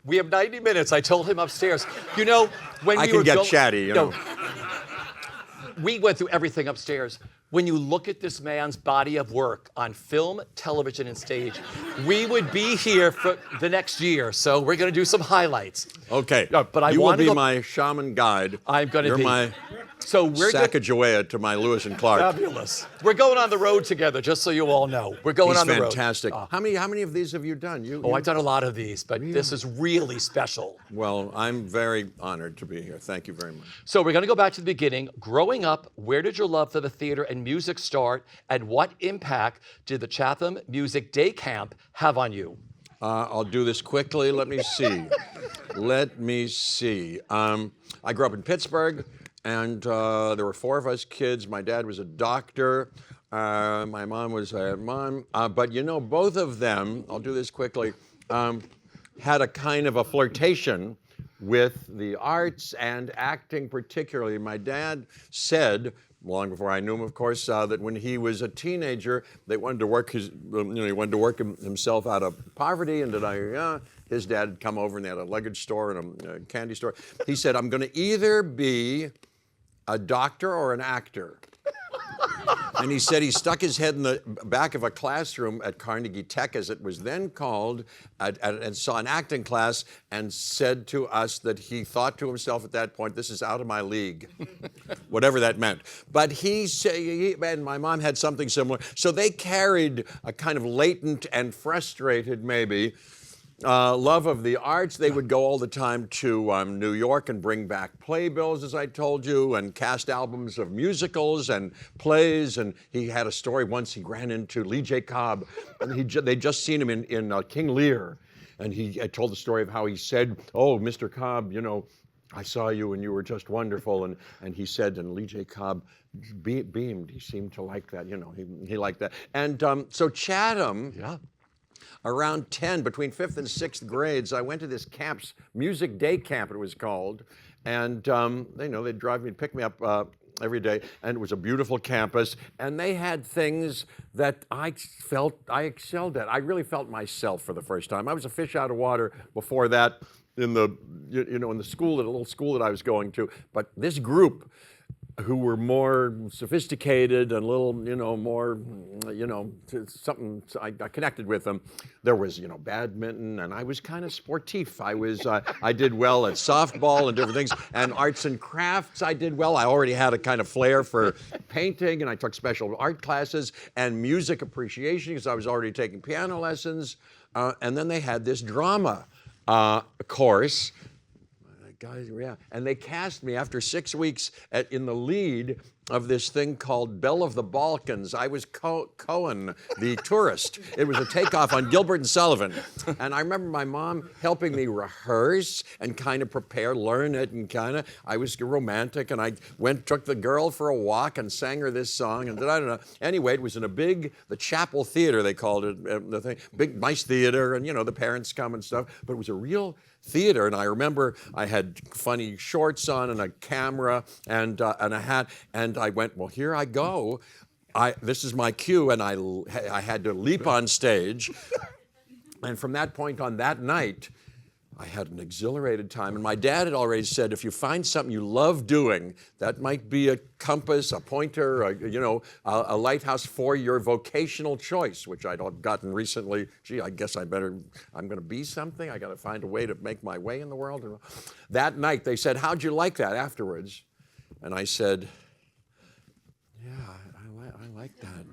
We have 90 minutes. I told him upstairs. You know, when I we can were get chatty, you know. We went through everything upstairs. When you look at this man's body of work on film, television, and stage, we would be here for the next year. So we're going to do some highlights. Okay. But I you will want to be go. my shaman guide. I'm going to You're be. my So we're Sacagawea to my Lewis and Clark. fabulous. We're going on the road together, just so you all know. We're going He's on the road. fantastic. How many of these have you done? I've done a lot of these, but this is really special. Well, I'm very honored to be here. Thank you very much. So we're going to go back to the beginning. Growing up, where did your love for the theater and music start, and what impact did the Chatham Music Day Camp have on you? I'll do this quickly. Let me see. I grew up in Pittsburgh, and there were 4 of us kids. My dad was a doctor. My mom was a mom. But you know, both of them, I'll do this quickly, had a kind of a flirtation with the arts and acting particularly. My dad said, long before I knew him, of course, that when he was a teenager, they wanted to work he wanted to work himself out of poverty, and his dad had come over and they had a luggage store and a candy store. He said, I'm going to either be a doctor or an actor. And he said he stuck his head in the back of a classroom at Carnegie Tech, as it was then called, and saw an acting class and said to us that he thought to himself at that point, this is out of my league, whatever that meant. But he and my mom had something similar. So they carried a kind of latent and frustrated, maybe, love of the arts. They would go all the time to New York and bring back playbills, as I told you, and cast albums of musicals and plays. And he had a story once. He ran into Lee J. Cobb, and they'd just seen him in King Lear. And he had told the story of how he said, oh, Mr. Cobb, you know, I saw you and you were just wonderful. And he said, and Lee J. Cobb beamed. He seemed to like that, you know, he liked that. And so Chatham... Yeah. Around 10, between 5th and 6th grades, I went to this camp's Music Day Camp, it was called. And, they'd drive me and pick me up every day. And it was a beautiful campus. And they had things that I felt I excelled at. I really felt myself for the first time. I was a fish out of water before that in the, in the school, at a little school that I was going to. But this group, who were more sophisticated and a little, more, something, I connected with them. There was, badminton, and I was kind of sportif. I did well at softball and different things, and arts and crafts I did well. I already had a kind of flair for painting, and I took special art classes and music appreciation because I was already taking piano lessons. And then they had this drama course. Guys, yeah. And they cast me after 6 weeks in the lead of this thing called Belle of the Balkans. I was Cohen, the tourist. It was a takeoff on Gilbert and Sullivan. And I remember my mom helping me rehearse and kind of prepare, learn it, and I was romantic, and I took the girl for a walk and sang her this song, and I don't know. Anyway, it was in the Chapel Theater, they called it, the thing, big, nice theater, and the parents come and stuff, but it was a real theater, and I remember I had funny shorts on and a camera and a hat, and I went, well, here I go. This is my cue, and I had to leap on stage. And from that point on, that night, I had an exhilarated time. And my dad had already said, if you find something you love doing, that might be a compass, a pointer, a lighthouse for your vocational choice, which I'd gotten recently. Gee, I guess I'm going to be something. I got to find a way to make my way in the world. And that night, they said, how'd you like that afterwards? And I said, yeah, I like that.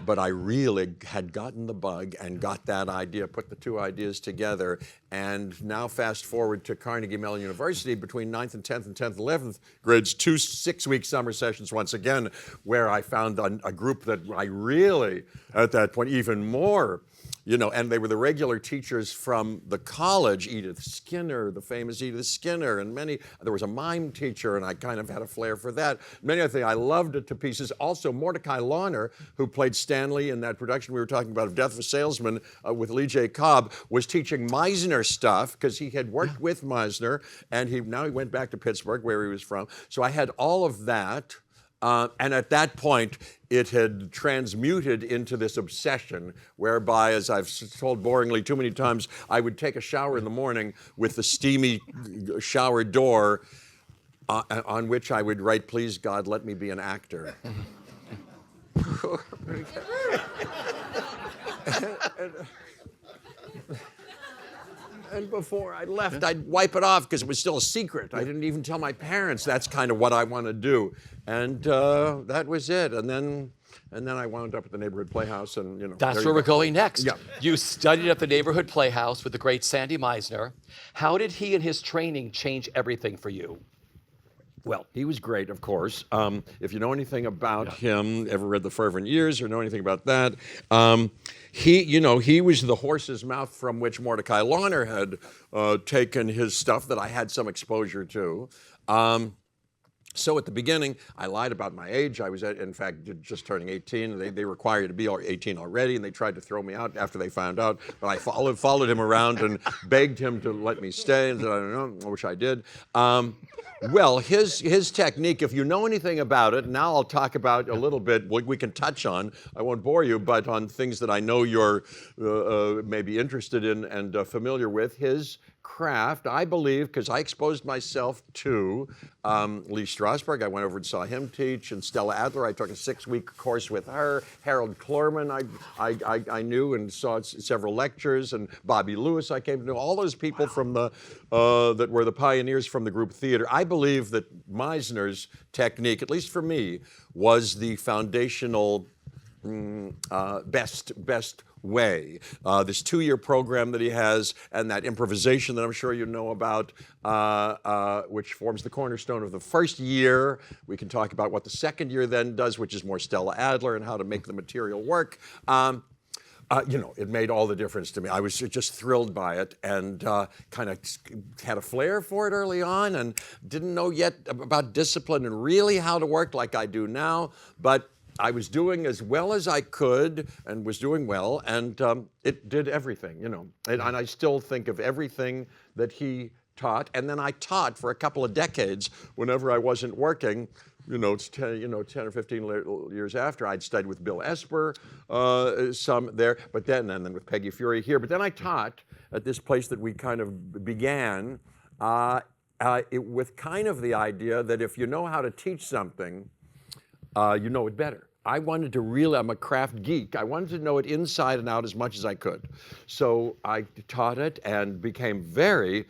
But I really had gotten the bug and got that idea, put the two ideas together. And now fast forward to Carnegie Mellon University between 9th and 10th and 10th and 11th grades, 2 6-week summer sessions once again, where I found a group that I really, at that point, even more, and they were the regular teachers from the college, Edith Skinner, the famous Edith Skinner, and there was a mime teacher, and I kind of had a flair for that. Many other things, I loved it to pieces. Also, Mordecai Lawner, who played Stanley in that production we were talking about of Death of a Salesman with Lee J. Cobb, was teaching Meisner stuff, because he had worked with Meisner, and now he went back to Pittsburgh, where he was from. So I had all of that. And at that point, it had transmuted into this obsession whereby, as I've told boringly too many times, I would take a shower in the morning with the steamy shower door on which I would write, "Please, God, let me be an actor." And before I left, I'd wipe it off because it was still a secret. I didn't even tell my parents that's kind of what I want to do. And that was it. And then I wound up at the neighborhood playhouse, and That's where we're going next. Yeah. You studied at the neighborhood playhouse with the great Sandy Meisner. How did he and his training change everything for you? Well, he was great, of course. If you know anything about him, ever read The Fervent Years or know anything about that, he was the horse's mouth from which Mordecai Lawner had taken his stuff that I had some exposure to. So at the beginning, I lied about my age. I was, in fact, just turning 18. They require you to be 18 already, and they tried to throw me out after they found out. But I followed him around and begged him to let me stay, and said, I don't know, which I did. Well, his technique, if you know anything about it, now I'll talk about a little bit, we can touch on, I won't bore you, but on things that I know you're maybe interested in and familiar with, his craft, I believe, because I exposed myself to Lee Strasberg. I went over and saw him teach, and Stella Adler. I took a 6-week course with her. Harold Klorman, I knew and saw several lectures, and Bobby Lewis I came to know. All those people from the that were the pioneers from the group theater. I believe that Meisner's technique, at least for me, was the foundational best way. This 2-year program that he has, and that improvisation that I'm sure you know about, which forms the cornerstone of the first year. We can talk about what the second year then does, which is more Stella Adler and how to make the material work. It made all the difference to me. I was just thrilled by it, and kind of had a flair for it early on, and didn't know yet about discipline and really how to work like I do now, but I was doing as well as I could, and was doing well, and it did everything, And I still think of everything that he taught, and then I taught for a couple of decades whenever I wasn't working. It's 10 or 15 years after. I'd studied with Bill Esper, some there, but then with Peggy Fury here. But then I taught at this place that we kind of began with kind of the idea that if you know how to teach something, you know it better. I wanted to really, I'm a craft geek. I wanted to know it inside and out as much as I could. So I taught it and became very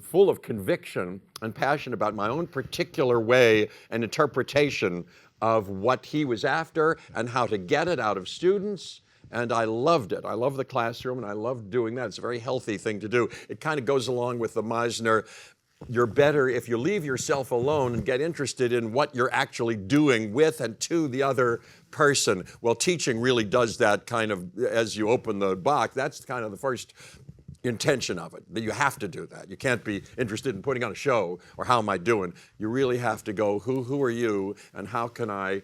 full of conviction and passion about my own particular way and interpretation of what he was after and how to get it out of students. And I loved it. I love the classroom, and I loved doing that. It's a very healthy thing to do. It kind of goes along with the Meisner. You're better if you leave yourself alone and get interested in what you're actually doing with and to the other person. Well, teaching really does that kind of, as you open the box, that's kind of the first intention of it, that you have to do that. You can't be interested in putting on a show or how am I doing. You really have to go, who are you, and how can I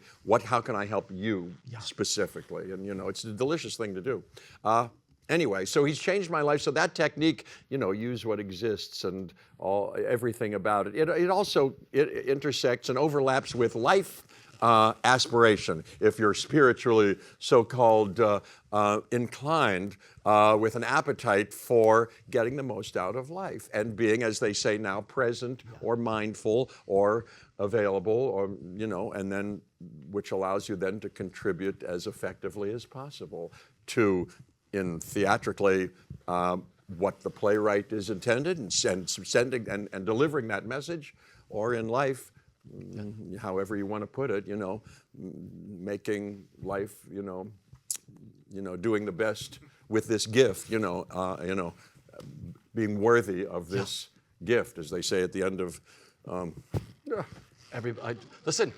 help you specifically? And it's a delicious thing to do. Anyway, so he's changed my life. So that technique, use what exists and everything about it. It also intersects and overlaps with life aspiration. If you're spiritually so-called inclined, with an appetite for getting the most out of life and being, as they say now, present or mindful or available, or and then which allows you then to contribute as effectively as possible to. In theatrically, what the playwright is intended, and sending and delivering that message, or in life, however you want to put it, making life, doing the best with this gift, being worthy of this gift, as they say at the end of. Listen.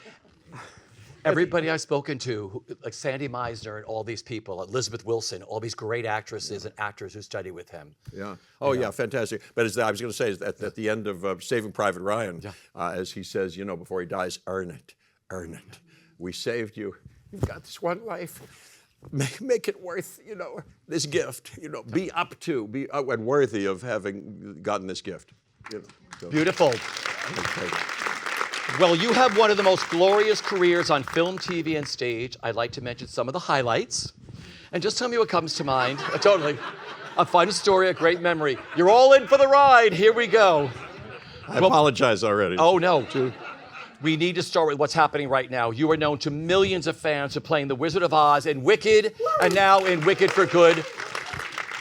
Everybody I've spoken to, like Sandy Meisner and all these people, Elizabeth Wilson, all these great actresses and actors who study with him. Yeah. Oh, yeah, fantastic. But as I was going to say, at the end of Saving Private Ryan, as he says, before he dies, earn it. We saved you. You've got this one life. Make it worth, this gift. Be up to, and worthy of having gotten this gift. Beautiful. Okay. Well, you have one of the most glorious careers on film, TV, and stage. I'd like to mention some of the highlights. And just tell me what comes to mind. Totally. A fun story, a great memory. You're all in for the ride. Here we go. I apologize already. Oh, no. We need to start with what's happening right now. You are known to millions of fans for playing the Wizard of Oz in Wicked, and now in Wicked for Good.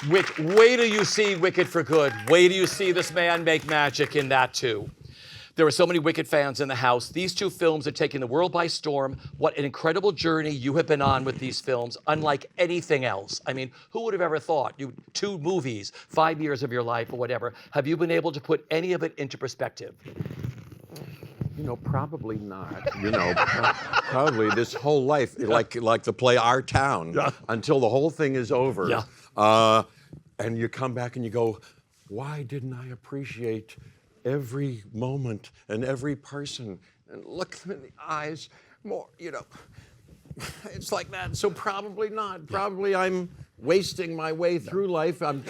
Wait till you see Wicked for Good. Wait till you see this man make magic in that too. There are so many Wicked fans in the house. These two films are taking the world by storm. What an incredible journey you have been on with these films, unlike anything else. I mean, who would have ever thought? Two movies, 5 years of your life or whatever. Have you been able to put any of it into perspective? You know, probably not. You know, probably this whole life, like the play Our Town, until the whole thing is over. Yeah. And you come back and you go, why didn't I appreciate every moment and every person and look them in the eyes more, you know. It's like that. So probably not. Probably I'm wasting my way through life. I'm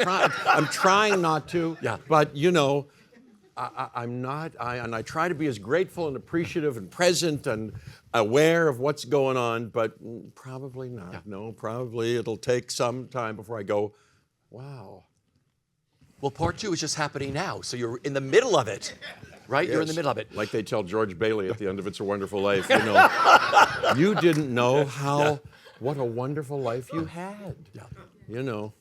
trying not to. Yeah. But you know, I'm not. And I try to be as grateful and appreciative and present and aware of what's going on. But probably not. Yeah. No. Probably it'll take some time before I go, wow. Well, part two is just happening now, so you're in the middle of it, right? Yes. You're in the middle of it. Like they tell George Bailey at the end of It's a Wonderful Life, you know, you didn't know what a wonderful life you had, you know.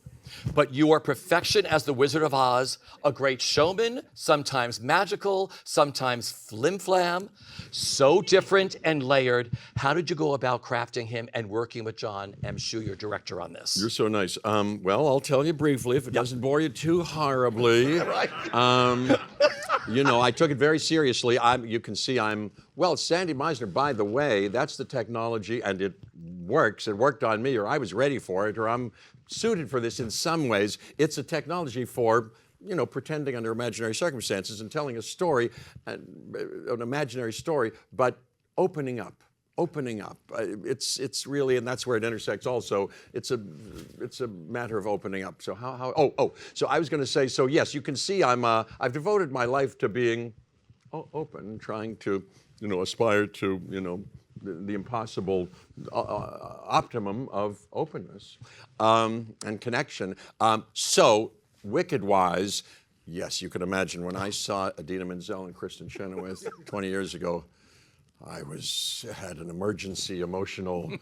But you are perfection as the Wizard of Oz, a great showman, sometimes magical, sometimes flim-flam, so different and layered. How did you go about crafting him and working with Jon M, your director, on this? You're so nice. Well, I'll tell you briefly, if it doesn't bore you too horribly. Right. You know, I took it very seriously. You can see well, Sandy Meisner, by the way, that's the technology, and it works. It worked on me, or I was ready for it, or I'm suited for this in some ways. It's a technology for, you know, pretending under imaginary circumstances and telling a story, an imaginary story, but opening up. It's really, and that's where it intersects also. It's a matter of opening up. So so I was going to say, so yes, you can see I've devoted my life to being open, trying to, you know, aspire to, you know, the impossible optimum of openness and connection. So Wicked-wise, yes, you can imagine when I saw Idina Menzel and Kristen Chenoweth 20 years ago, I had an emergency emotional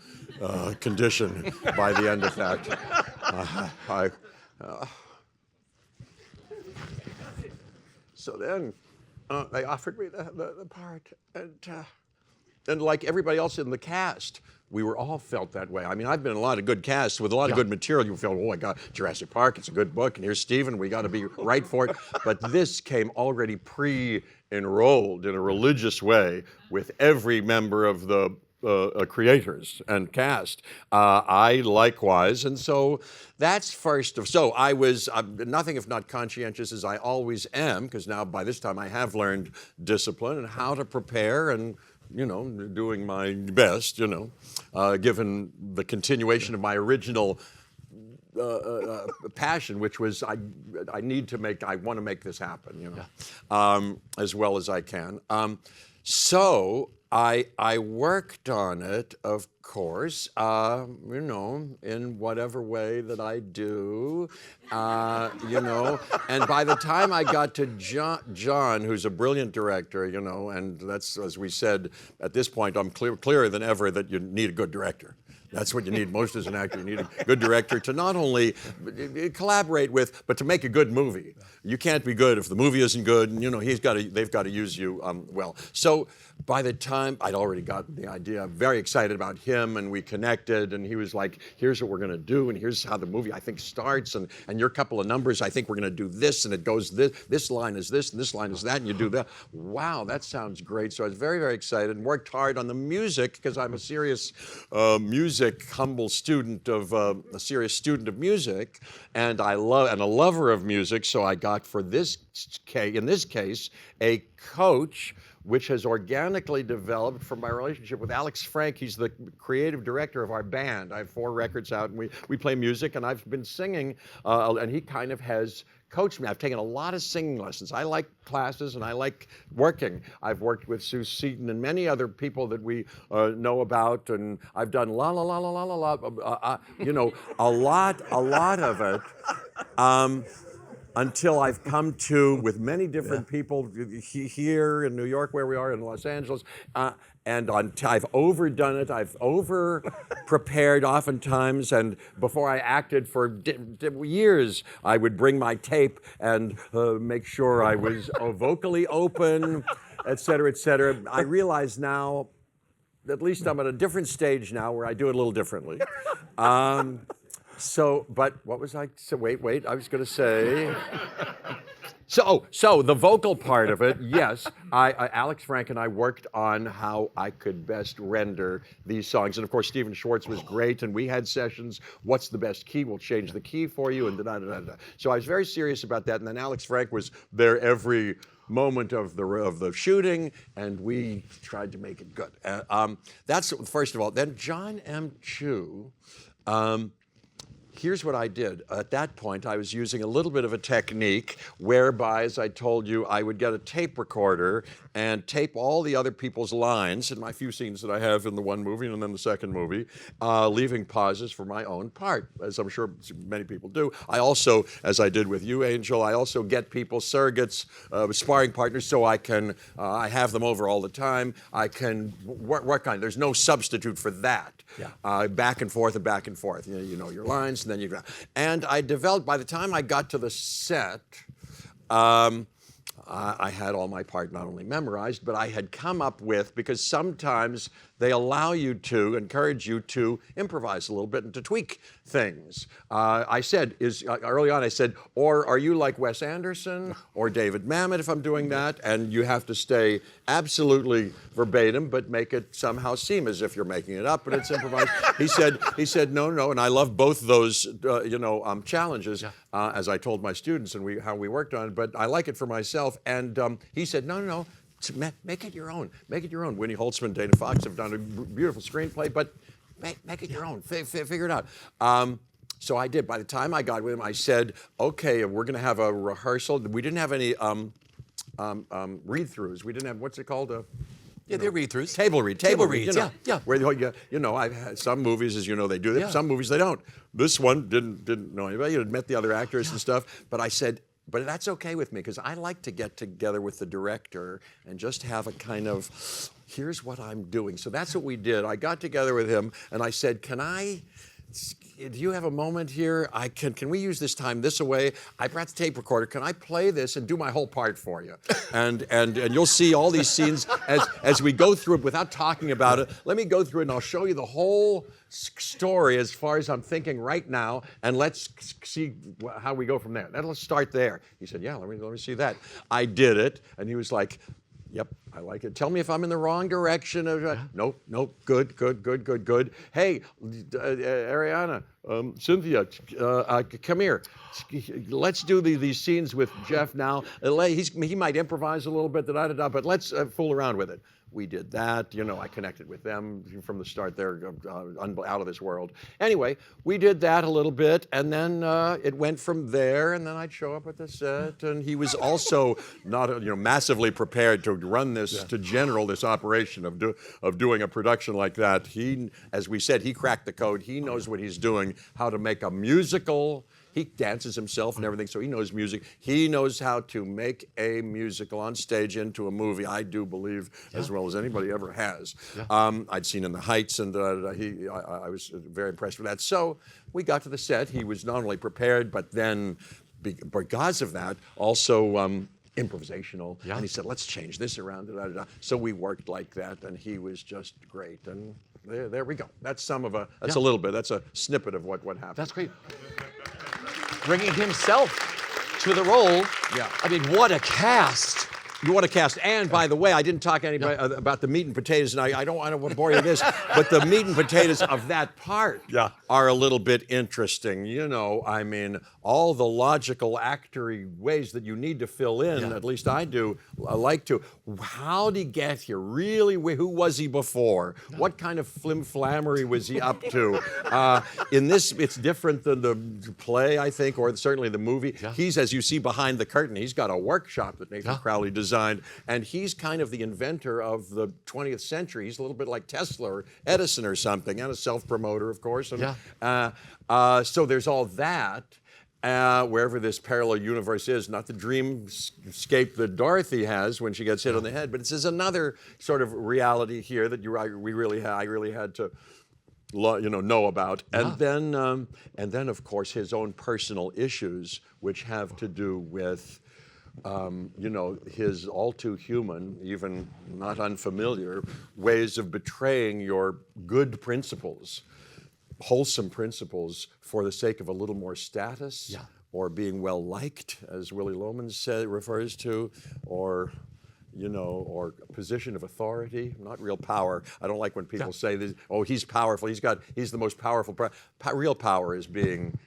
condition by the end of that. So then they offered me the part, and like everybody else in the cast, we were all felt that way. I mean, I've been in a lot of good casts with a lot of good material. You feel, oh my God, Jurassic Park, it's a good book, and here's Stephen, we got to be right for it. But this came already pre-enrolled in a religious way with every member of the creators and cast. I likewise, and so that's so I was nothing if not conscientious as I always am, because now by this time I have learned discipline and how to prepare and, you know, doing my best, you know, given the continuation of my original passion, which was I want to make this happen, you know, as well as I can. So I worked on it, of course, you know, in whatever way that I do, you know. And by the time I got to Jon, who's a brilliant director, you know, and that's, as we said, at this point, I'm clearer than ever that you need a good director. That's what you need most as an actor. You need a good director to not only collaborate with, but to make a good movie. You can't be good if the movie isn't good, and you know they've got to use you well. So by the time I'd already gotten the idea, I'm very excited about him, and we connected, and he was like, here's what we're going to do, and here's how the movie, I think, starts, and your couple of numbers, I think we're going to do this, and it goes this line is this, and this line is that, and you do that. Wow, that sounds great. So I was very, very excited and worked hard on the music, because I'm a serious humble student of a serious student of music, and a lover of music. So I got for this in this case, a coach, which has organically developed from my relationship with Alex Frank. He's the creative director of our band. I have 4 records out, and we play music, and I've been singing, and he kind of has coached me. I've taken a lot of singing lessons. I like classes, and I like working. I've worked with Sue Seaton and many other people that we know about, and I've done la la la la la la la, you know, a lot of it. Until I've come to, with many different people here in New York, where we are, in Los Angeles, I've overdone it. I've over-prepared oftentimes, and before I acted for years, I would bring my tape and make sure I was vocally open, et cetera, et cetera. I realize now, at least I'm at a different stage now where I do it a little differently. But what was I? So wait. I was going to say. So the vocal part of it, yes. Alex Frank and I worked on how I could best render these songs, and of course Stephen Schwartz was great, and we had sessions. What's the best key? We'll change the key for you, and da-da-da-da. So I was very serious about that, and then Alex Frank was there every moment of the shooting, and we tried to make it good. That's first of all. Then Jon M. Chu. Here's what I did. At that point, I was using a little bit of a technique whereby, as I told you, I would get a tape recorder and tape all the other people's lines in my few scenes that I have in the one movie and then the second movie, leaving pauses for my own part, as I'm sure many people do. I also, as I did with you, Angel, I also get people, surrogates, sparring partners, so I can, I have them over all the time. I can work on it. There's no substitute for that. Yeah. Back and forth and back and forth. You know your lines, and then you go. And I developed, by the time I got to the set, I had all my part not only memorized, but I had come up with, because sometimes they allow you to, encourage you to improvise a little bit and to tweak things. I said, early on I said, or are you like Wes Anderson or David Mamet if I'm doing that? And you have to stay absolutely verbatim, but make it somehow seem as if you're making it up, but it's improvised. He said, no, and I love both those, challenges, as I told my students and how we worked on it, but I like it for myself. And he said, no. Make it your own. Make it your own. Winnie Holtzman, Dana Fox have done a beautiful screenplay, but make it your own. Figure it out. So I did. By the time I got with him, I said, okay, we're going to have a rehearsal. We didn't have any read-throughs. We didn't have, what's it called? They're read-throughs. Table reads, yeah. Where I've had some movies, as you know, they do that. Yeah. Some movies they don't. This one didn't know anybody. You met the other actors and stuff. But I said, but that's okay with me, because I like to get together with the director and just have a kind of, here's what I'm doing. So that's what we did. I got together with him and I said, do you have a moment here? Can we use this time this way? I brought the tape recorder. Can I play this and do my whole part for you? And you'll see all these scenes as we go through it without talking about it. Let me go through it and I'll show you the whole story as far as I'm thinking right now, and let's see how we go from there. Let's start there. He said, yeah, let me see that. I did it, and he was like, yep, I like it. Tell me if I'm in the wrong direction. Nope, good. Hey, Ariana, Cynthia, come here. Let's do these scenes with Jeff now. He might improvise a little bit, but let's fool around with it. We did that. I connected with them from the start. They're out of this world. Anyway, we did that a little bit, and then it went from there, and then I'd show up at the set, and he was also not massively prepared to run this, to general this operation of doing a production like that. He, as we said, he cracked the code. He knows what he's doing, how to make a musical. He dances himself and everything, so he knows music. He knows how to make a musical on stage into a movie, I do believe, as well as anybody ever has. Yeah. I'd seen In the Heights, and I was very impressed with that. So we got to the set. He was not only prepared, but then, because of that, also improvisational. Yeah. And he said, let's change this around. So we worked like that, and he was just great. And there we go. That's a little bit. That's a snippet of what happened. That's great. Bringing himself to the role. Yeah. I mean, what a cast. You want to cast, and by the way, I didn't talk anybody about the meat and potatoes, and I don't want to bore you with this, but the meat and potatoes of that part are a little bit interesting. You know, I mean, all the logical actory ways that you need to fill in, at least I do, I like to. How did he get here? Really, who was he before? What kind of flim-flammery was he up to? In this, it's different than the play, I think, or certainly the movie. He's, as you see behind the curtain, he's got a workshop that Nathan Crowley designed, and he's kind of the inventor of the 20th century. He's a little bit like Tesla or Edison or something, and a self-promoter, of course. And, so there's all that. Wherever this parallel universe is, not the dreamscape that Dorothy has when she gets hit on the head, but it's another sort of reality here that I really had to know about. And then of course his own personal issues, which have to do with his all too human, even not unfamiliar, ways of betraying your good principles, wholesome principles, for the sake of a little more status, or being well liked, as Willy Loman refers to, or or position of authority, not real power. I don't like when people say this, oh, he's powerful. He's the most powerful. Real power is being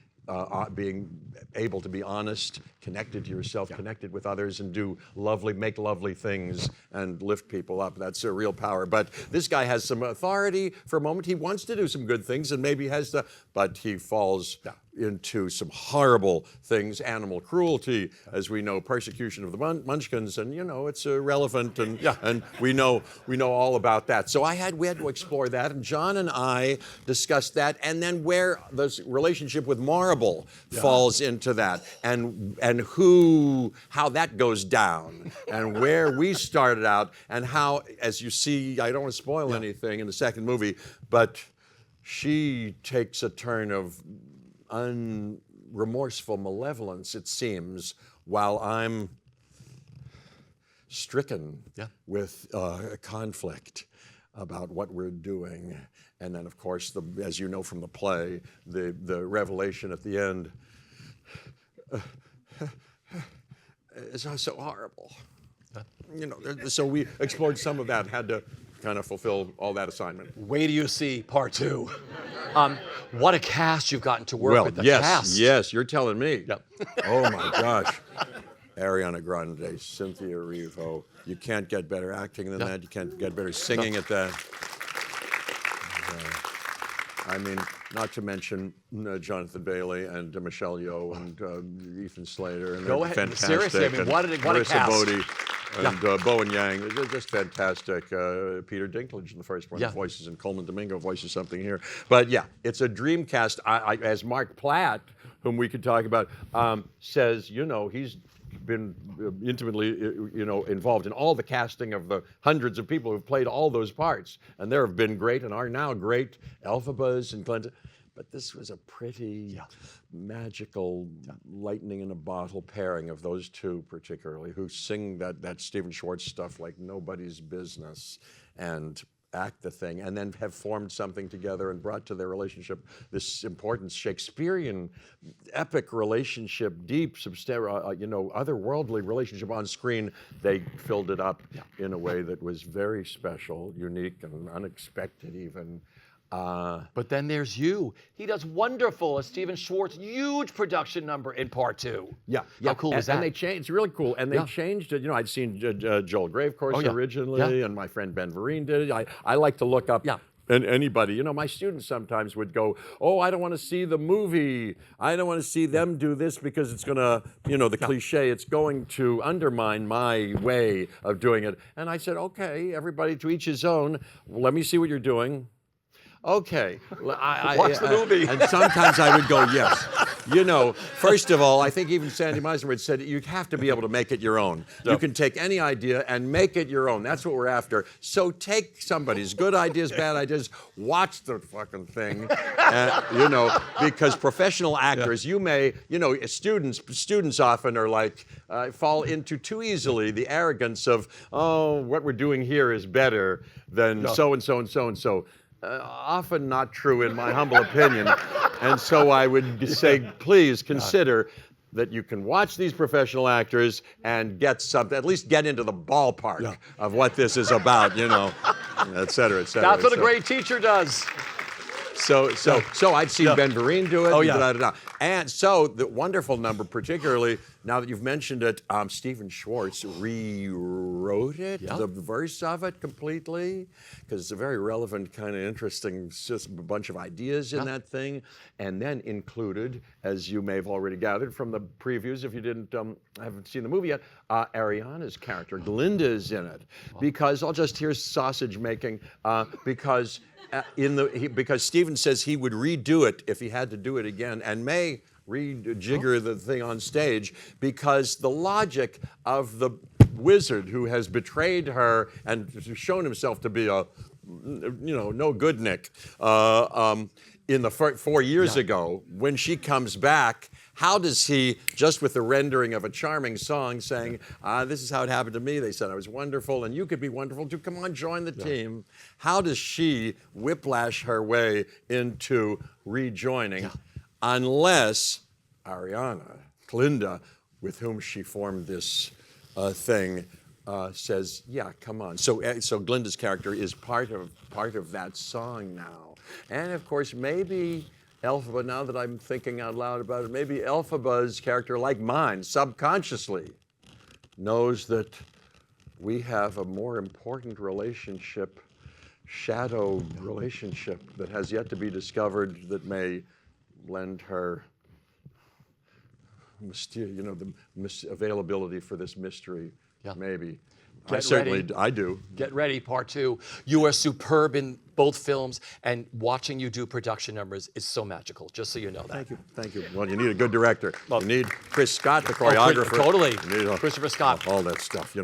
able to be honest, connected to yourself, connected with others, and make lovely things and lift people up. That's a real power. But this guy has some authority for a moment. He wants to do some good things, and maybe but he falls into some horrible things, animal cruelty, as we know, persecution of the Munchkins, and it's irrelevant, and we know all about that. So we had to explore that, and Jon and I discussed that, and then where the relationship with Marble falls into that, and how that goes down, and where we started out, and how, as you see, I don't want to spoil anything in the second movie, but she takes a turn of unremorseful malevolence, it seems, while I'm stricken with conflict about what we're doing. And then, of course, as you know from the play, the revelation at the end is so horrible. So we explored some of that, had to kind of fulfill all that assignment. Wait till you see part 2. What a cast you've gotten to work with. The cast. Yes, you're telling me. Oh my gosh. Ariana Grande, Cynthia Erivo. You can't get better acting than that. You can't get better singing at that. I mean, not to mention Jonathan Bailey and Michelle Yeoh and Ethan Slater. And Go ahead. Fantastic. Seriously, I mean, what a Marissa cast. Bodie and Bowen Yang. They're just fantastic. Peter Dinklage in the first one voices, and Coleman Domingo voices something here. But it's a dream cast. As Mark Platt, whom we could talk about, says, he's been intimately, involved in all the casting of the hundreds of people who've played all those parts, and there have been great and are now great Elphabas and Clinton. But this was a pretty magical, lightning in a bottle pairing of those two, particularly, who sing that Stephen Schwartz stuff like nobody's business, and act the thing, and then have formed something together and brought to their relationship this important Shakespearean epic relationship, deep, otherworldly relationship on screen. They filled it up in a way that was very special, unique, and unexpected even. But then there's you. He does wonderful as Stephen Schwartz, huge production number in part 2. How cool is that? And they changed. It's really cool. And they changed it. I'd seen Joel Gravecourse originally, and my friend Ben Vereen did it. I like to look up. And anybody, my students sometimes would go, oh, I don't want to see the movie. I don't want to see them do this because it's going to, the cliche, it's going to undermine my way of doing it. And I said, okay, everybody to each his own. Let me see what you're doing. Okay. Watch the movie. And sometimes I would go, yes. First of all, I think even Sandy Meisenberg said you have to be able to make it your own. You can take any idea and make it your own. That's what we're after. So take somebody's good ideas, bad ideas, watch the fucking thing, because professional actors, you may, students often are like, fall into too easily the arrogance of, oh, what we're doing here is better than so-and-so and so-and-so. Often not true in my humble opinion. And so I would say, please consider that you can watch these professional actors and get something, at least get into the ballpark of what this is about, you know, et cetera, et cetera. That's what a great teacher does. So I've seen Ben Vereen do it. Oh, yeah. And so the wonderful number, particularly now that you've mentioned it, Stephen Schwartz rewrote it, the verse of it completely, because it's a very relevant, kind of interesting, just a bunch of ideas in that thing, and then included, as you may have already gathered from the previews, if you haven't seen the movie yet, Ariana's character, Glinda, is in it, because I'll just hear sausage making, because Stephen says he would redo it if he had to do it again, and may rejigger the thing on stage, because the logic of the wizard who has betrayed her and shown himself to be a, no good Nick, in the 4 years ago, when she comes back, how does he, just with the rendering of a charming song saying, this is how it happened to me, they said I was wonderful, and you could be wonderful too, come on, join the team. How does she whiplash her way into rejoining, unless Ariana, Glinda, with whom she formed this thing, says, yeah, come on. So Glinda's character is part of that song now. And of course, maybe Elphaba, now that I'm thinking out loud about it, maybe Elphaba's character, like mine, subconsciously knows that we have a more important relationship, shadow relationship, that has yet to be discovered, that may lend her the availability for this mystery, maybe. I do. Get ready, part 2. You are superb in both films, and watching you do production numbers is so magical, just so you know that. Thank you. Well, you need a good director. You need Chris Scott, the choreographer. Totally. Christopher Scott. All that stuff,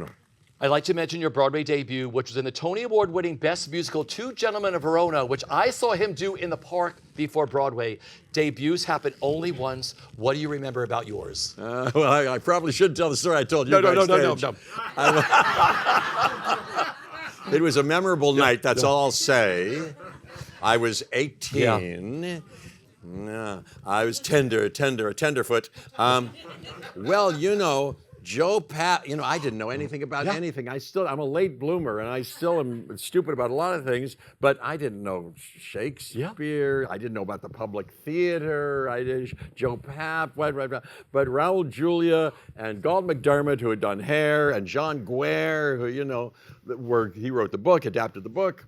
I'd like to mention your Broadway debut, which was in the Tony Award-winning Best Musical, Two Gentlemen of Verona, which I saw him do in the park before Broadway. Debuts happen only once. What do you remember about yours? Well, I probably shouldn't tell the story I told you. No. It was a memorable night, that's all I'll say. I was 18. I was a tenderfoot. Joe Pat, I didn't know anything about anything. I'm a late bloomer, and I still am stupid about a lot of things, but I didn't know Shakespeare. I didn't know about the public theater. Joe Papp, but Raoul Julia and Galt McDermott, who had done Hair, and John Guare, who, he wrote the book, adapted the book.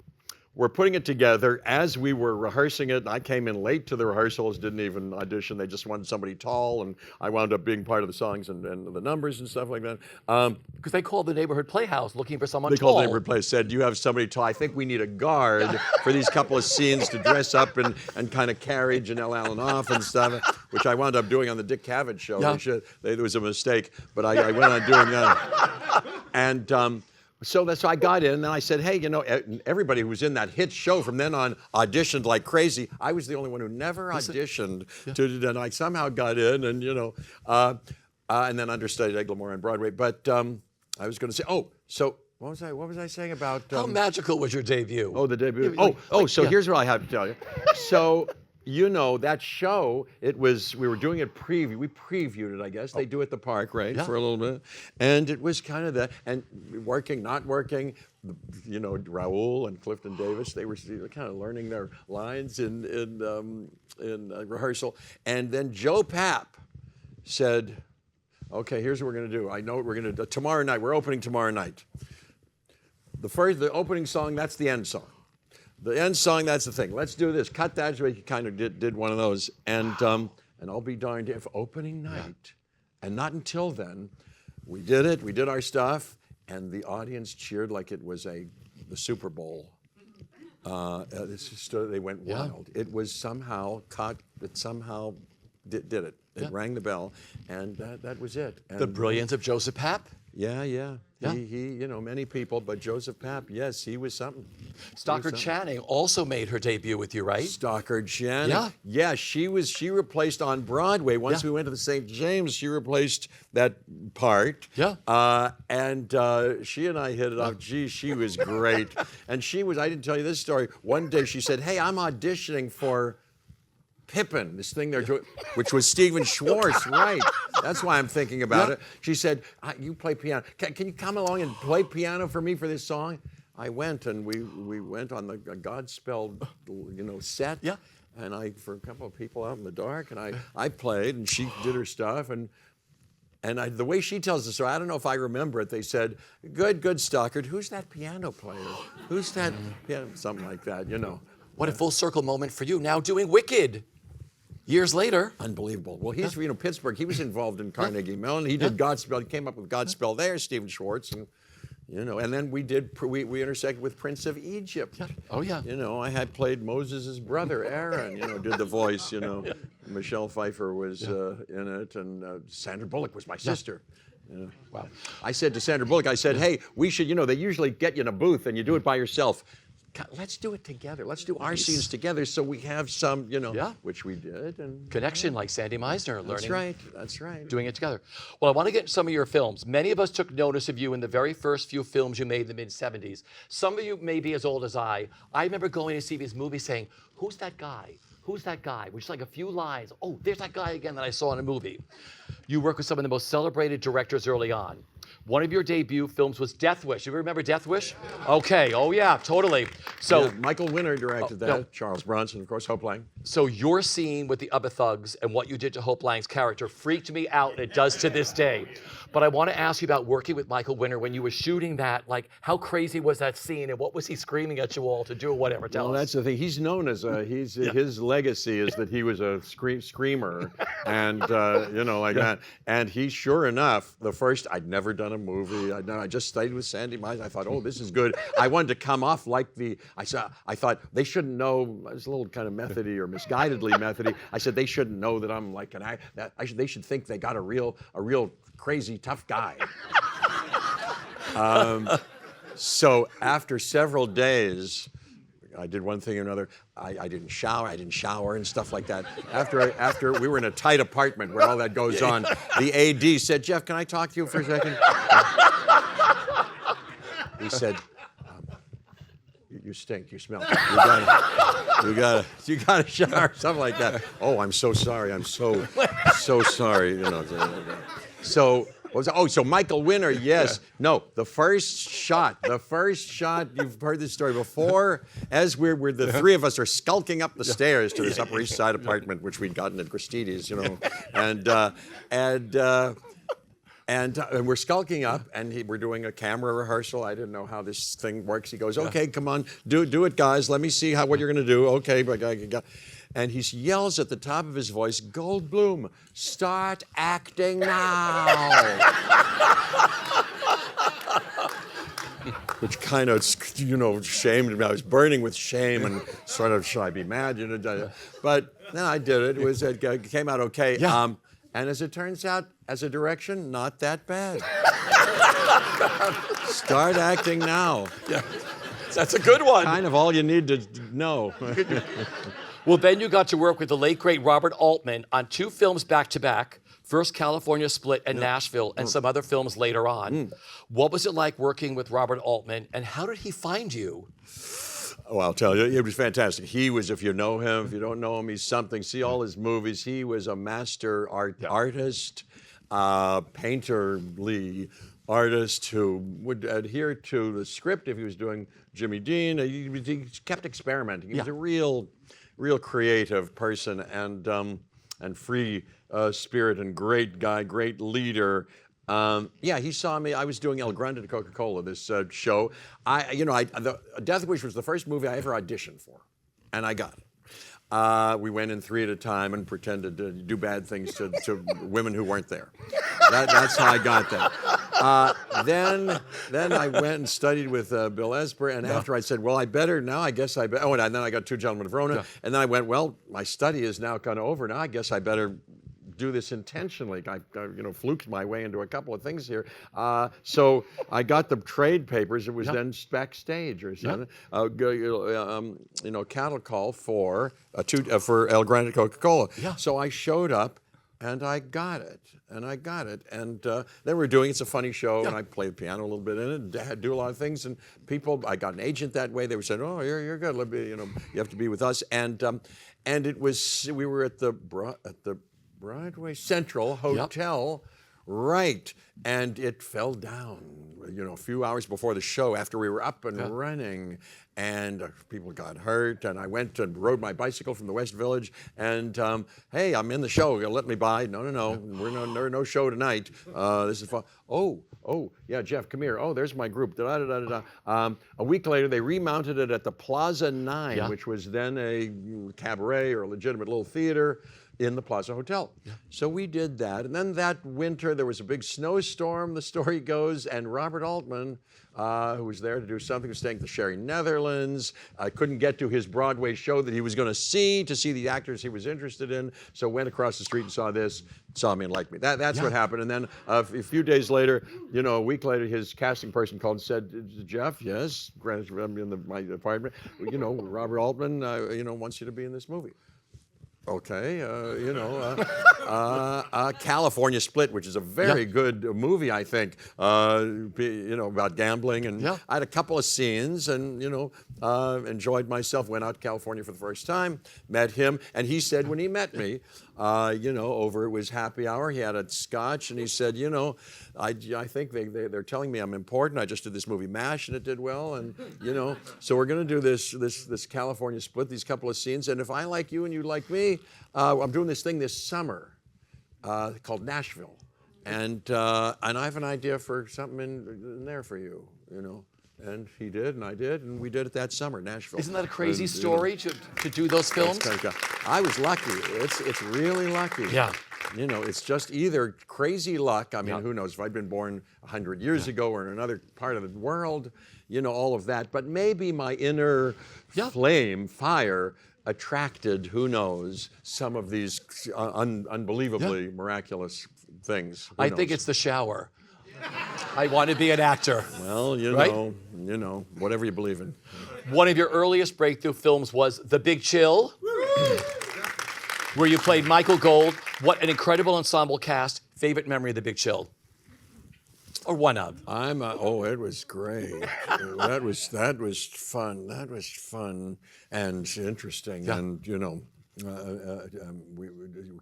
We're putting it together. As we were rehearsing it, I came in late to the rehearsals, didn't even audition. They just wanted somebody tall, and I wound up being part of the songs and the numbers and stuff like that. Because they called the neighborhood playhouse looking for someone tall. They called the neighborhood playhouse, said, do you have somebody tall? I think we need a guard for these couple of scenes to dress up and kind of carry Janelle Allen off and stuff, which I wound up doing on the Dick Cavett show. There was a mistake, but I went on doing that. And so I got in, and I said, hey, everybody who was in that hit show from then on auditioned like crazy. I was the only one who never auditioned, and I somehow got in, and and then understudied Ed Gilmore on Broadway. But I was going to say, what was I saying about? How magical was your debut? Oh, the debut. So here's what I have to tell you. So. That show, we were doing it we previewed it, I guess. They do it at the park, right, for a little bit. And it was kind of that, and working, not working, Raoul and Clifton Davis, they were kind of learning their lines in rehearsal. And then Joe Papp said, okay, here's what we're going to do. I know what we're going to do. Tomorrow night, we're opening tomorrow night. The opening song, that's the end song. The end song, that's the thing. Let's do this. Cut that. So he kind of did one of those. And I'll be darned if opening night, and not until then, we did it. We did our stuff, and the audience cheered like it was the Super Bowl. They went wild. It was somehow caught. It somehow did it. It rang the bell, and that was it. And the brilliance of Joseph Papp. Yeah. He, many people, but Joseph Papp, yes, he was something. Stockard Channing also made her debut with you, right? Stockard Channing. Yeah, she she on Broadway. Once we went to the St. James, she replaced that part. Yeah. And she and I hit it off. Gee, she was great. And I didn't tell you this story. One day she said, hey, I'm auditioning for Pippin, this thing they're doing, which was Stephen Schwartz, right? That's why I'm thinking about it. She said, "You play piano. Can you come along and play piano for me for this song?" I went, and we went on the Godspell, set. Yeah. And for a couple of people out in the dark, and I played, and she did her stuff, and the way she tells the story, I don't know if I remember it. They said, "Good, Stockard. Who's that piano player? Who's that?" Something like that, What a full circle moment for you. Now doing Wicked. Years later. Unbelievable. Well, he's Pittsburgh. He was involved in Carnegie Mellon. He did Godspell. He came up with Godspell there, Stephen Schwartz, and then we intersected with Prince of Egypt. Yeah. Oh yeah. I had played Moses' brother, Aaron. Did the voice. Michelle Pfeiffer was in it, and Sandra Bullock was my sister. Wow. I said to Sandra Bullock, "Hey, we should. They usually get you in a booth and you do it by yourself. Let's do it together. Let's do our scenes together so we have some, which we did." And connection like Sandy Meisner learning. That's right. Doing it together. Well, I want to get into some of your films. Many of us took notice of you in the very first few films you made in the mid-'70s. Some of you may be as old as I. I remember going to see these movies saying, "Who's that guy? Who's that guy?" Which is like a few lines. "Oh, there's that guy again that I saw in a movie." You work with some of the most celebrated directors early on. One of your debut films was Death Wish. You remember Death Wish? Okay. Oh, yeah, totally. So Michael Winner directed that. No. Charles Bronson, of course, Hope Lang. So your scene with the other thugs and what you did to Hope Lang's character freaked me out, and it does to this day. But I want to ask you about working with Michael Winner when you were shooting that. Like, how crazy was that scene, and what was he screaming at you all to do or whatever? Tell us. Well, that's the thing. He's known as his legacy is that he was a screamer, and like that. And he, sure enough, I'd never done a movie. I just stayed with Sandy Meisner. I thought, oh, this is good. I wanted to come off like I thought they shouldn't know. I was a little kind of methody or misguidedly methody. I said they shouldn't know that I'm like they should think they got a real crazy tough guy. So after several days, I did one thing or another. I didn't shower and stuff like that. After we were in a tight apartment where all that goes on, the AD said, "Jeff, can I talk to you for a second?" He said, "You stink. You smell. You gotta shower." Something like that. "Oh, I'm so sorry. I'm so sorry." So. So Michael Winner, yes. Yeah. No, the first shot, you've heard this story before, as we're the three of us are skulking up the stairs to this Upper East Side apartment, which we'd gotten at Christie's, and we're skulking up, and we're doing a camera rehearsal. I didn't know how this thing works. He goes, "Okay, come on, do it, guys. Let me see what you're gonna do." Okay, but and he yells at the top of his voice, "Goldblum, start acting now." Which kind of, shamed me. I was burning with shame and sort of, should I be mad? But then I did it. It came out okay. Yeah. And as it turns out, as a direction, not that bad. Start acting now. Yeah. That's a good one. Kind of all you need to know. Well, then you got to work with the late, great Robert Altman on 2 films back-to-back, first California Split and Nashville, and some other films later on. What was it like working with Robert Altman, and how did he find you? Oh, I'll tell you, it was fantastic. He was, if you know him, if you don't know him, he's something. See all his movies. He was a master artist, painterly artist who would adhere to the script if he was doing Jimmy Dean. He kept experimenting. He was a real creative person and free spirit and great guy, great leader. He saw me. I was doing El Grande to Coca-Cola, this show. Death Wish was the first movie I ever auditioned for, and I got it. We went in 3 at a time and pretended to do bad things to women who weren't there. That's how I got that. Then I went and studied with Bill Esper, and after I said, well, I guess I better. Oh, and then I got 2 Gentlemen of Verona, and then I went, well, my study is now kind of over. Now I guess I better do this intentionally. I fluked my way into a couple of things here. So I got the trade papers. It was then backstage or something. Cattle call for El Grande Coca-Cola. Yeah. So I showed up, And I got it. And then we were doing, it's a funny show, and I played the piano a little bit in it, and had to do a lot of things. And people, I got an agent that way. They were saying, "Oh, you're good. Let me, you have to be with us." And it was, we were at the Broadway Central Hotel, right? And it fell down, a few hours before the show, after we were up and running, and people got hurt. And I went and rode my bicycle from the West Village, and hey, I'm in the show. You'll let me by? No, no show tonight. This is fun. Oh, yeah, Jeff, come here. Oh, there's my group. A week later, they remounted it at the Plaza 9, which was then a cabaret or a legitimate little theater in the Plaza Hotel. So we did that. And then that winter, there was a big snowstorm, the story goes, and Robert Altman, who was there to do something, was staying at the Sherry Netherlands. I couldn't get to his Broadway show that he was going to see the actors he was interested in, so went across the street and saw me and liked me. That's what happened. And then a few days later, a week later, his casting person called and said, "Jeff, yes, I'm in my apartment. Robert Altman, wants you to be in this movie." Okay, California Split, which is a very good movie, I think, about gambling. And I had a couple of scenes and, enjoyed myself, went out to California for the first time, met him. And he said when he met me, over, it was happy hour, he had a scotch, and he said, I think they're telling me I'm important. I just did this movie MASH and it did well. And, so we're going to do this California Split, these couple of scenes. And if I like you and you like me, I'm doing this thing this summer called Nashville, and I have an idea for something in there for you, And he did, and I did, and we did it that summer, Nashville. Isn't that a crazy story to do those films? I was lucky. It's really lucky. Yeah. It's just either crazy luck. I mean, who knows? If I'd been born 100 years ago or in another part of the world, all of that. But maybe my inner fire attracted, who knows, some of these unbelievably miraculous things. I think it's the shower. I want to be an actor. Well, whatever you believe in. One of your earliest breakthrough films was The Big Chill, where you played Michael Gold. What an incredible ensemble cast. Favorite memory of The Big Chill? Or one of? It was great. that was fun. That was fun and interesting. Yeah. And we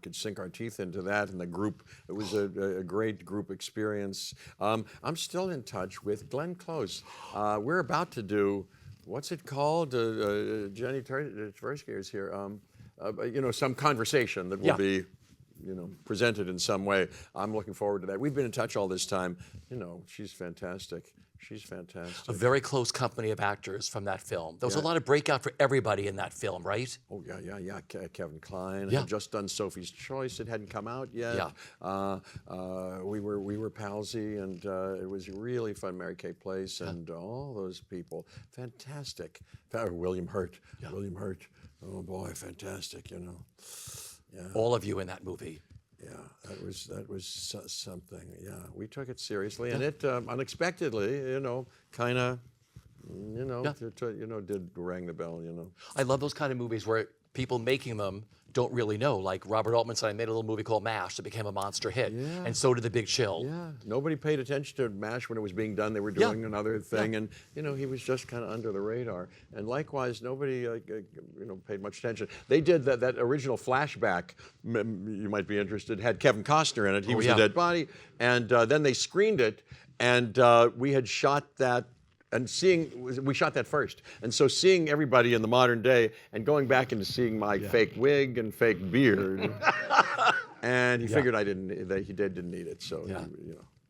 could sink our teeth into that. And the group, it was a great group experience. I'm still in touch with Glenn Close. We're about to do, what's it called? Jenny Tversky is here. Some conversation that will be presented in some way. I'm looking forward to that. We've been in touch all this time. She's fantastic. She's fantastic. A very close company of actors from that film. There was a lot of breakout for everybody in that film, right? Oh, yeah. Kevin Kline had just done Sophie's Choice. It hadn't come out yet. Yeah. We were palsy, and it was really fun. Mary Kay Place and all those people. Fantastic. William Hurt. Yeah. William Hurt. Oh, boy, fantastic, Yeah. All of you in that movie. Yeah, that was something. Yeah, we took it seriously, and it unexpectedly, kind of, did rang the bell. I love those kind of movies where people making them don't really know. Like Robert Altman said, I made a little movie called MASH that became a monster hit, and so did The Big Chill. Yeah, nobody paid attention to MASH when it was being done. They were doing another thing, and he was just kind of under the radar. And likewise, nobody paid much attention. They did that original Flashback. You might be interested. Had Kevin Costner in it. He was a dead body, and then they screened it, and we had shot that. And we shot that first. And so seeing everybody in the modern day and going back into seeing my fake wig and fake beard, and he figured he didn't need it. So,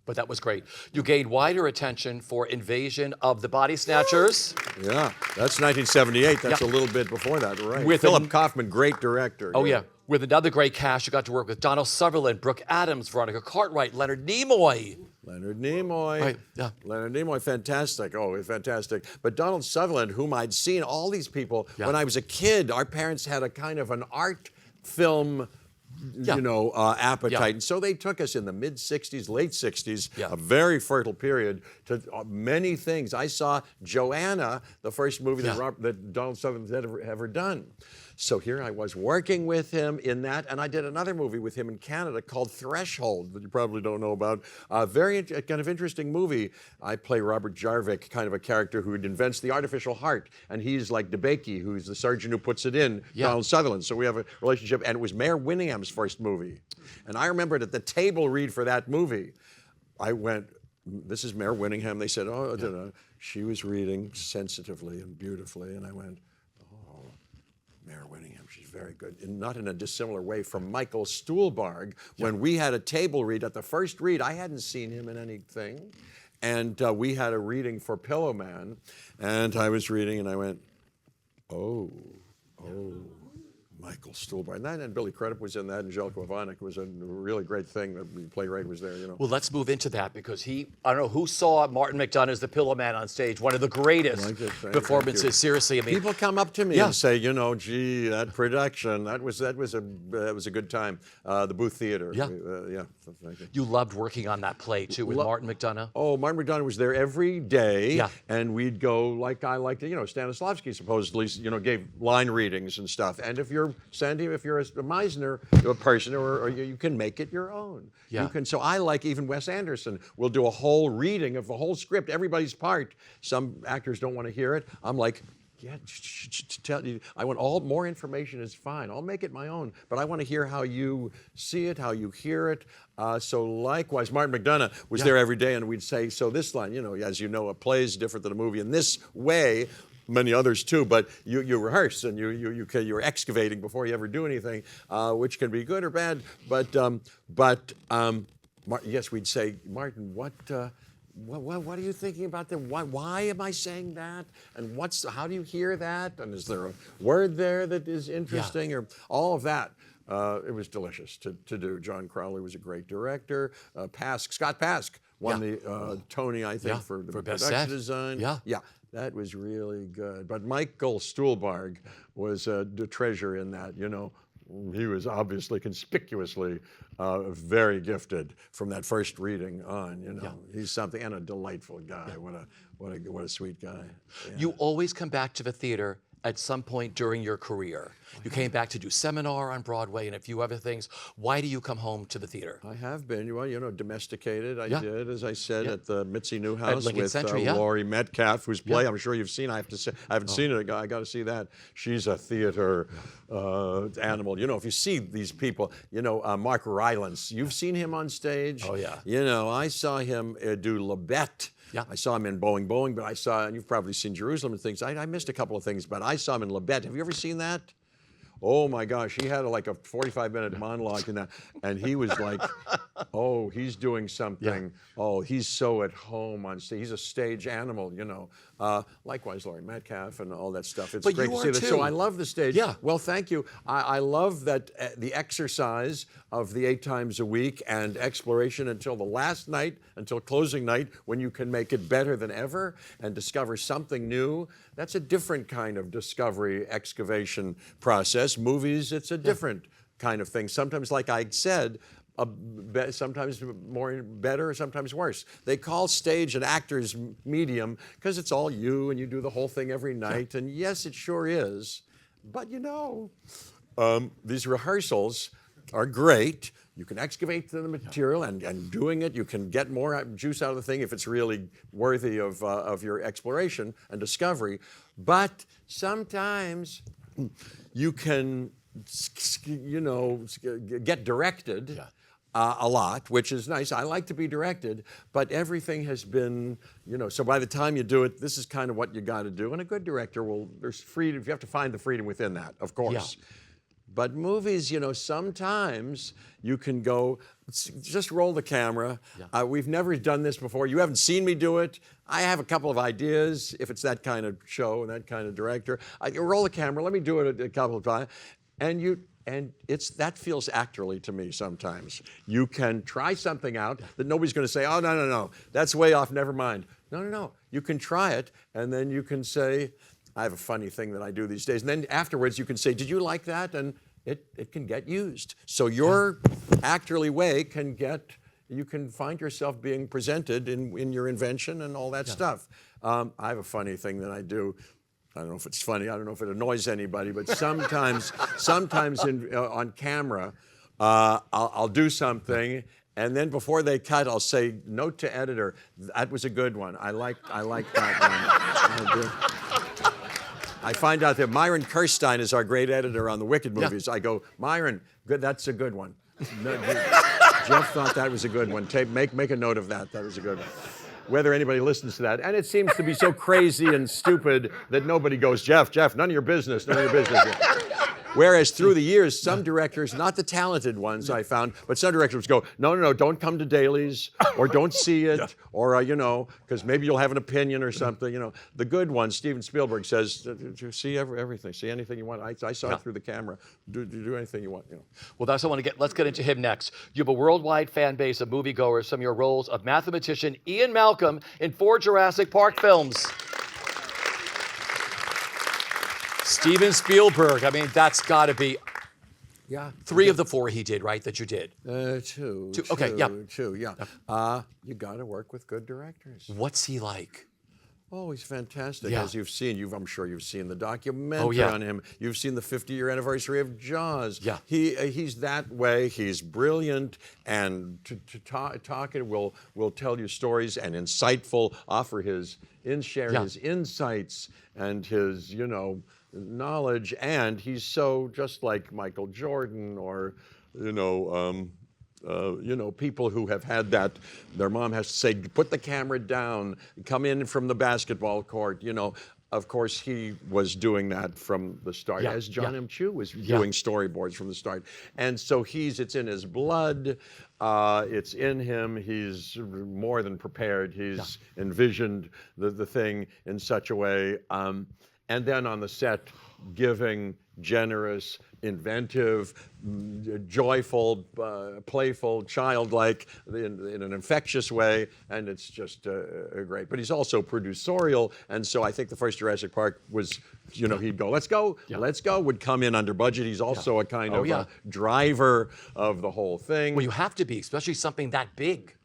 But that was great. You gained wider attention for Invasion of the Body Snatchers. Yeah, that's 1978. That's a little bit before that, right? With Philip Kaufman, great director. Oh, yeah. With another great cast, you got to work with Donald Sutherland, Brooke Adams, Veronica Cartwright, Leonard Nimoy. Leonard Nimoy. Leonard Nimoy, fantastic. Oh, fantastic. But Donald Sutherland, whom I'd seen, all these people, when I was a kid, our parents had a kind of an art film appetite. And so they took us in the mid-'60s, late '60s, a very fertile period, to many things. I saw Joanna, the first movie that Donald Sutherland had ever done. So here I was working with him in that, and I did another movie with him in Canada called Threshold that you probably don't know about. Very kind of interesting movie. I play Robert Jarvik, kind of a character who invents the artificial heart, and he's like DeBakey, who's the surgeon who puts it in, Donald Sutherland. So we have a relationship, and it was Mayor Winningham's first movie. And I remembered at the table read for that movie, I went, this is Mayor Winningham. They said, oh, she was reading sensitively and beautifully, and I went, Mayor Winningham, she's very good. And not in a dissimilar way from Michael Stuhlbarg. When we had a table read, at the first read, I hadn't seen him in anything. And we had a reading for Pillow Man. And I was reading, and I went, oh, Michael Stuhlbarg. And Billy Crudup was in that, and Jelko Ivanek was a really great thing. The playwright was there, you know. Well, let's move into that because I don't know who saw Martin McDonagh as the Pillow Man on stage. One of the greatest performances. Seriously, I mean, people come up to me and say, you know, gee, that production, that was a good time. The Booth Theater. Yeah. Thank you. You loved working on that play too with Martin McDonagh. Oh, Martin McDonagh was there every day. Yeah. And we'd go like I liked, you know, Stanislavski supposedly, you know, gave line readings and stuff. And if you're Sandy, if you're a Meisner person, or you can make it your own. Yeah. You can. So I like even Wes Anderson will do a whole reading of the whole script, everybody's part. Some actors don't want to hear it. I'm like, yeah, tell you. I want more information is fine. I'll make it my own, but I want to hear how you see it, how you hear it. So likewise, Martin McDonagh was there every day, and we'd say, so this line, you know, as you know, a play is different than a movie in this way. Many others too, but you rehearse and you're excavating before you ever do anything, which can be good or bad. But yes, we'd say, Martin, what are you thinking about that? Why am I saying that? And how do you hear that? And is there a word there that is interesting, or all of that? It was delicious to do. John Crowley was a great director. Scott Pask won the Tony, I think, for best production set. design. Yeah. That was really good. But Michael Stuhlbarg was a treasure in that, you know. He was obviously conspicuously very gifted from that first reading on, you know. Yeah. He's something, and a delightful guy. What a sweet guy. Yeah. You always come back to the theater at some point during your career. You came back to do Seminar on Broadway and a few other things. Why do you come home to the theater? I have been, well, you know, domesticated. I did, as I said, at the Mitzi Newhouse with Century, Laurie Metcalf, whose play I'm sure you've seen. I haven't seen it. I got to see that. She's a theater animal. You know, if you see these people, you know, Mark Rylance, you've seen him on stage. Oh, yeah. You know, I saw him do Labette. Yeah. I saw him in Boeing, but and you've probably seen Jerusalem and things. I missed a couple of things, but I saw him in Labette. Have you ever seen that? Oh my gosh, he had like a 45-minute monologue in that, and he was like, oh, he's doing something. Yeah. Oh, he's so at home on stage. He's a stage animal, you know. Likewise, Laurie Metcalf and all that stuff. It's great to see that. So I love the stage. Yeah. Well, thank you. I love that the exercise of the 8 times a week and exploration until the last night, until closing night, when you can make it better than ever and discover something new. That's a different kind of discovery, excavation process. Movies, it's a different kind of thing. Sometimes, like I said, sometimes better, sometimes worse. They call stage an actor's medium because it's all you and you do the whole thing every night. And yes, it sure is. But you know, these rehearsals are great. You can excavate the material, and doing it, you can get more juice out of the thing if it's really worthy of your exploration and discovery. But sometimes you can, you know, get directed a lot, which is nice. I like to be directed, but everything has been, you know, so by the time you do it, this is kind of what you got to do. And a good director there's freedom, you have to find the freedom within that, of course. Yeah. But movies, you know, sometimes you can go, just roll the camera. Yeah. We've never done this before. You haven't seen me do it. I have a couple of ideas, if it's that kind of show and that kind of director. Roll the camera, let me do it a couple of times. And that feels actorly to me sometimes. You can try something out that nobody's going to say, oh, no, that's way off, never mind. No. You can try it, and then you can say, I have a funny thing that I do these days. And then afterwards you can say, did you like that? And it can get used. So your actorly way you can find yourself being presented in your invention and all that stuff. I have a funny thing that I do. I don't know if it's funny. I don't know if it annoys anybody, but sometimes on camera, I'll do something, and then before they cut, I'll say, "Note to editor, that was a good one. I like that one." I find out that Myron Kirstein is our great editor on the Wicked movies. I go, "Myron, good. That's a good one." Jeff thought that was a good one. Make a note of that. That was a good one. Whether anybody listens to that. And it seems to be so crazy and stupid that nobody goes, Jeff, none of your business, none of your business. Whereas through the years, some directors, not the talented ones I found, but some directors go, no, don't come to dailies, or don't see it, or, because maybe you'll have an opinion or something, The good ones, Steven Spielberg says, see everything, see anything you want. I saw it through the camera. Do anything you want, Well, that's what I want to get. Let's get into him next. You have a worldwide fan base of moviegoers from your roles of mathematician Ian Malcolm in 4 Jurassic Park films. Steven Spielberg, I mean, that's got to be 3 of the 4 he did, right, that you did? 2. Okay, yeah. 2, yeah. You got to work with good directors. What's he like? Oh, he's fantastic. Yeah. As you've seen, I'm sure you've seen the documentary on him. You've seen the 50-year anniversary of Jaws. Yeah. He's that way. He's brilliant and talkative. Will tell you stories and insightful. Offer his his insights and his knowledge. And he's so just like Michael Jordan or people who have had that, their mom has to say, put the camera down, come in from the basketball court, Of course, he was doing that from the start, as Jon M was doing storyboards from the start. And so it's in his blood, it's in him, he's more than prepared, he's envisioned the thing in such a way. And then on the set, giving, generous, inventive, joyful, playful, childlike, in an infectious way, and it's just great. But he's also producerial, and so I think the first Jurassic Park was, he'd go, let's go, would come in under budget. He's also a kind of driver of the whole thing. Well, you have to be, especially something that big.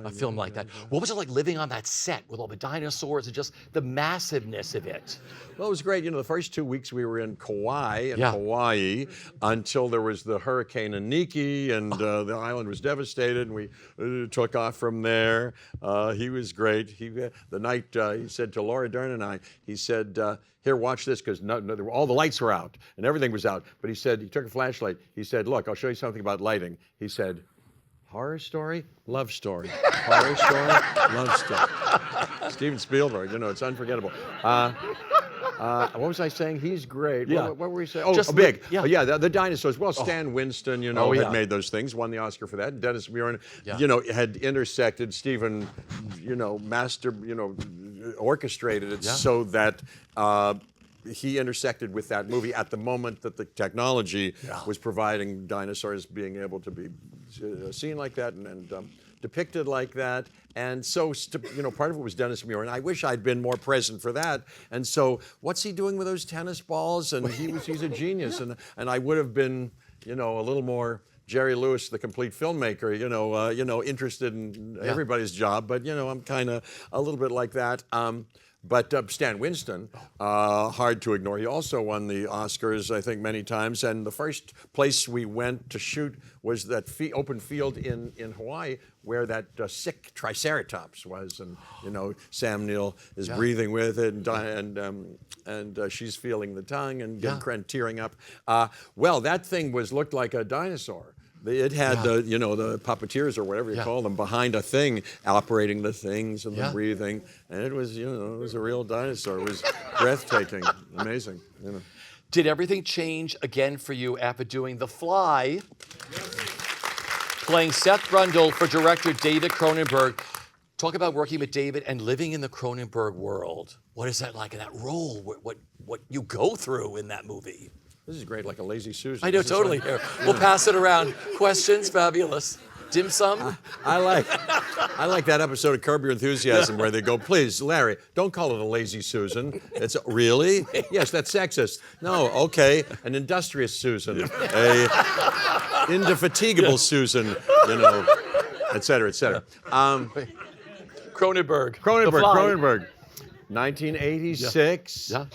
A film like that. What was it like living on that set with all the dinosaurs and just the massiveness of it? Well, it was great. The first 2 weeks we were in Kauai, Hawaii, until there was the hurricane Iniki, and the island was devastated, and we took off from there. He was great. The night he said to Laura Dern and I, he said, here, watch this, because all the lights were out and everything was out. But he said, he took a flashlight. He said, look, I'll show you something about lighting. He said, horror story, love story. Horror story, love story. Steven Spielberg, it's unforgettable. What was I saying? He's great. What were we saying? Oh, just big. The dinosaurs. Well, Stan Winston, had made those things, won the Oscar for that. Dennis Muren, had intersected. Steven, orchestrated it so that he intersected with that movie at the moment that the technology was providing dinosaurs being able to be seen like that and depicted like that. And so, part of it was Dennis Muir, and I wish I'd been more present for that. And so, what's he doing with those tennis balls? And he's a genius, and I would have been, a little more Jerry Lewis, the complete filmmaker, interested in everybody's job. But I'm kind of a little bit like that. But Stan Winston, hard to ignore. He also won the Oscars, I think, many times. And the first place we went to shoot was that open field in Hawaii where that sick Triceratops was. And, Sam Neill is breathing with it, and she's feeling the tongue and tearing up. Well, that thing looked like a dinosaur. It had the puppeteers or whatever you call them behind a thing, operating the things and the breathing, and it was, it was a real dinosaur. It was breathtaking, amazing. Did everything change again for you after doing The Fly, playing Seth Brundle for director David Cronenberg? Talk about working with David and living in the Cronenberg world. What is that like in that role? What you go through in that movie? This is great, like a lazy Susan. I know, totally. Here, we'll pass it around. Questions? Fabulous. Dim sum? I like that episode of Curb Your Enthusiasm where they go, please, Larry, don't call it a lazy Susan. It's really? Yes, that's sexist. No, okay, an industrious Susan, a indefatigable Susan, et cetera, et cetera. Cronenberg. Cronenberg. 1986. Yeah.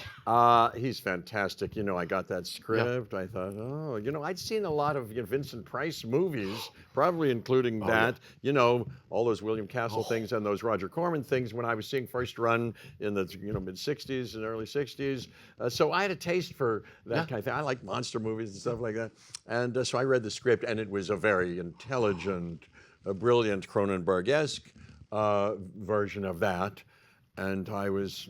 He's fantastic. You know, I got that script. I thought, oh, you know, I'd seen a lot of Vincent Price movies, probably including that. Yeah. You know, all those William Castle things and those Roger Corman things when I was seeing first run in the mid '60s and early '60s. So I had a taste for that kind of thing. I like monster movies and stuff like that. And so I read the script, and it was a very intelligent, a brilliant Cronenberg-esque version of that. And I was,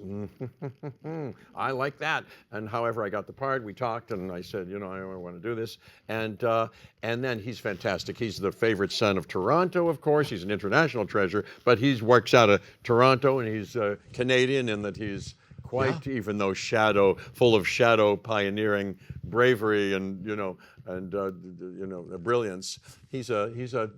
I like that. And however I got the part, we talked, and I said, you know, I want to do this. And then he's fantastic. He's the favorite son of Toronto, of course. He's an international treasure, but he works out of Toronto, and he's Canadian in that he's quite, even though full of shadow pioneering bravery and brilliance. He's to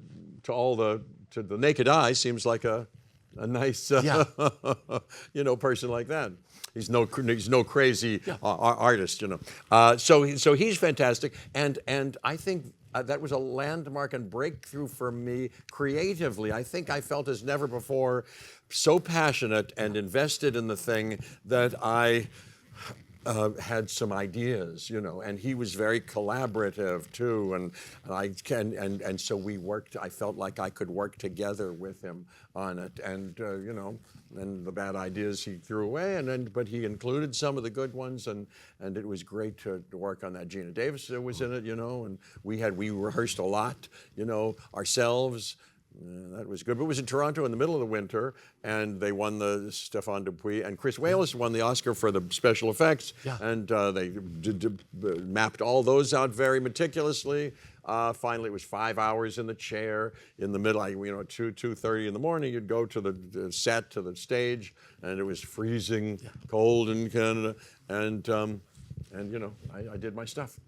the naked eye seems like a nice person like that. He's no crazy artist, you know. So he's fantastic, and I think that was a landmark and breakthrough for me creatively. I think I felt as never before so passionate and invested in the thing that I had some ideas, you know, and he was very collaborative too, and so we worked. I felt like I could work together with him on it, and you know, and the bad ideas he threw away, but he included some of the good ones, and it was great to work on that. Gina Davis was in it, you know, and we rehearsed a lot, you know, ourselves. That was good. But it was in Toronto in the middle of the winter, and they won the Stéphane Dupuis, and Chris Walas won the Oscar for the special effects, and they mapped all those out very meticulously. Finally, it was 5 hours in the chair in the middle. 2:30 in the morning, you'd go to the set, to the stage, and it was freezing cold in Canada, and you know, I did my stuff.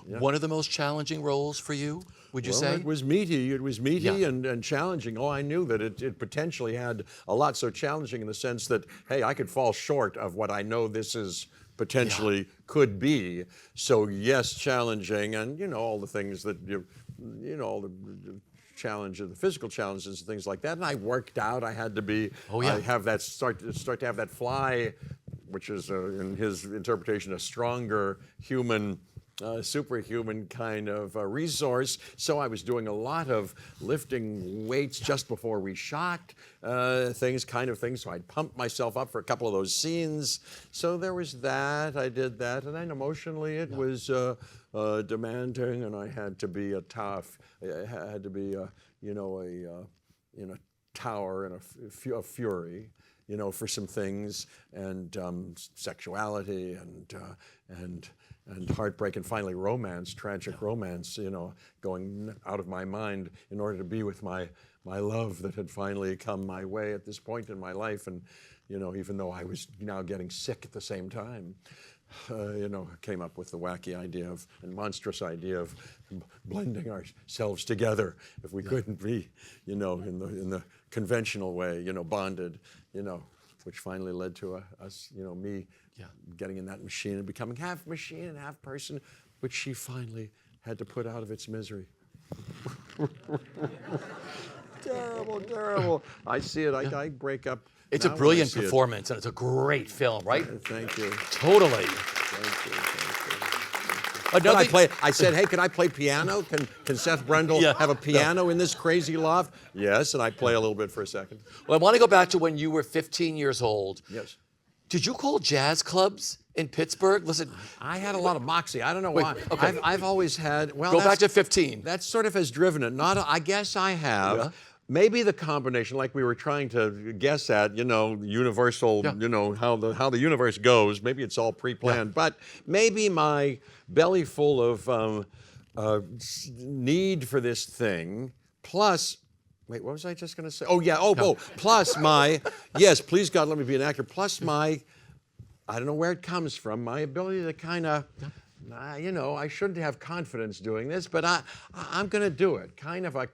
Yeah. One of the most challenging roles for you, would you say? It was meaty. It was meaty and challenging. Oh, I knew that it potentially had a lot. So challenging in the sense that, hey, I could fall short of what I know this is potentially could be. So yes, challenging, and you know, all the things that you know, all the challenges, the physical challenges and things like that. And I worked out. I had to be. I have that start to have that fly, which is in his interpretation a stronger human. Superhuman kind of resource. So I was doing a lot of lifting weights just before we shot things. So I'd pump myself up for a couple of those scenes. So there was that. I did that, and then emotionally it was demanding, and I had to be tough. I had to be a tower and a fury. You know, for some things, and sexuality, and heartbreak, and finally romance, tragic romance. You know, going out of my mind in order to be with my love that had finally come my way at this point in my life, and you know, even though I was now getting sick at the same time. You know, came up with the wacky idea and monstrous idea of blending ourselves together if we couldn't be, you know, in the conventional way, you know, bonded, you know, which finally led to us, you know, me getting in that machine and becoming half machine and half person, which she finally had to put out of its misery. Terrible, terrible. I see it. I break up. It's a brilliant performance, and it's a great film, right? Thank you. Totally. Thank you. I said, hey, can I play piano? Can Seth Brundle have a piano in this crazy loft? Yes, and I play a little bit for a second. Well, I want to go back to when you were 15 years old. Yes. Did you call jazz clubs in Pittsburgh? Listen, I had a lot of moxie. I don't know why. Okay. I've always had. Well, go back to 15. That sort of has driven it. I guess I have. Yeah. Maybe the combination, like we were trying to guess at, you know, universal, you know, how the universe goes. Maybe it's all pre-planned, but maybe my belly full of need for this thing, plus, wait, what was I just going to say? Plus my, yes, please God, let me be an actor. Plus my, I don't know where it comes from, my ability to kind of. You know, I shouldn't have confidence doing this, but I'm going to do it. Kind of a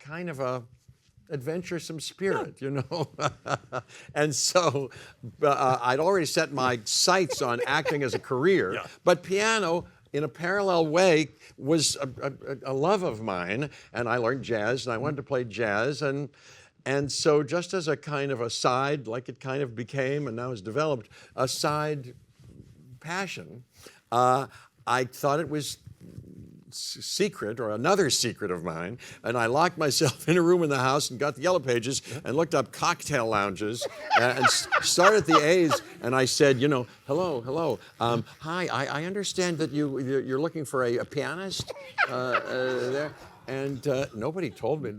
adventuresome spirit, you know. And so I'd already set my sights on acting as a career, but piano, in a parallel way, was a love of mine, and I learned jazz, and I wanted to play jazz, and And so just as a kind of a side, like it kind of became and now has developed, a side passion, I thought it was secret or another secret of mine, and I locked myself in a room in the house and got the yellow pages and looked up cocktail lounges and started at the A's, and I said, hello, hi, I understand that you're looking for a pianist there. And nobody told me.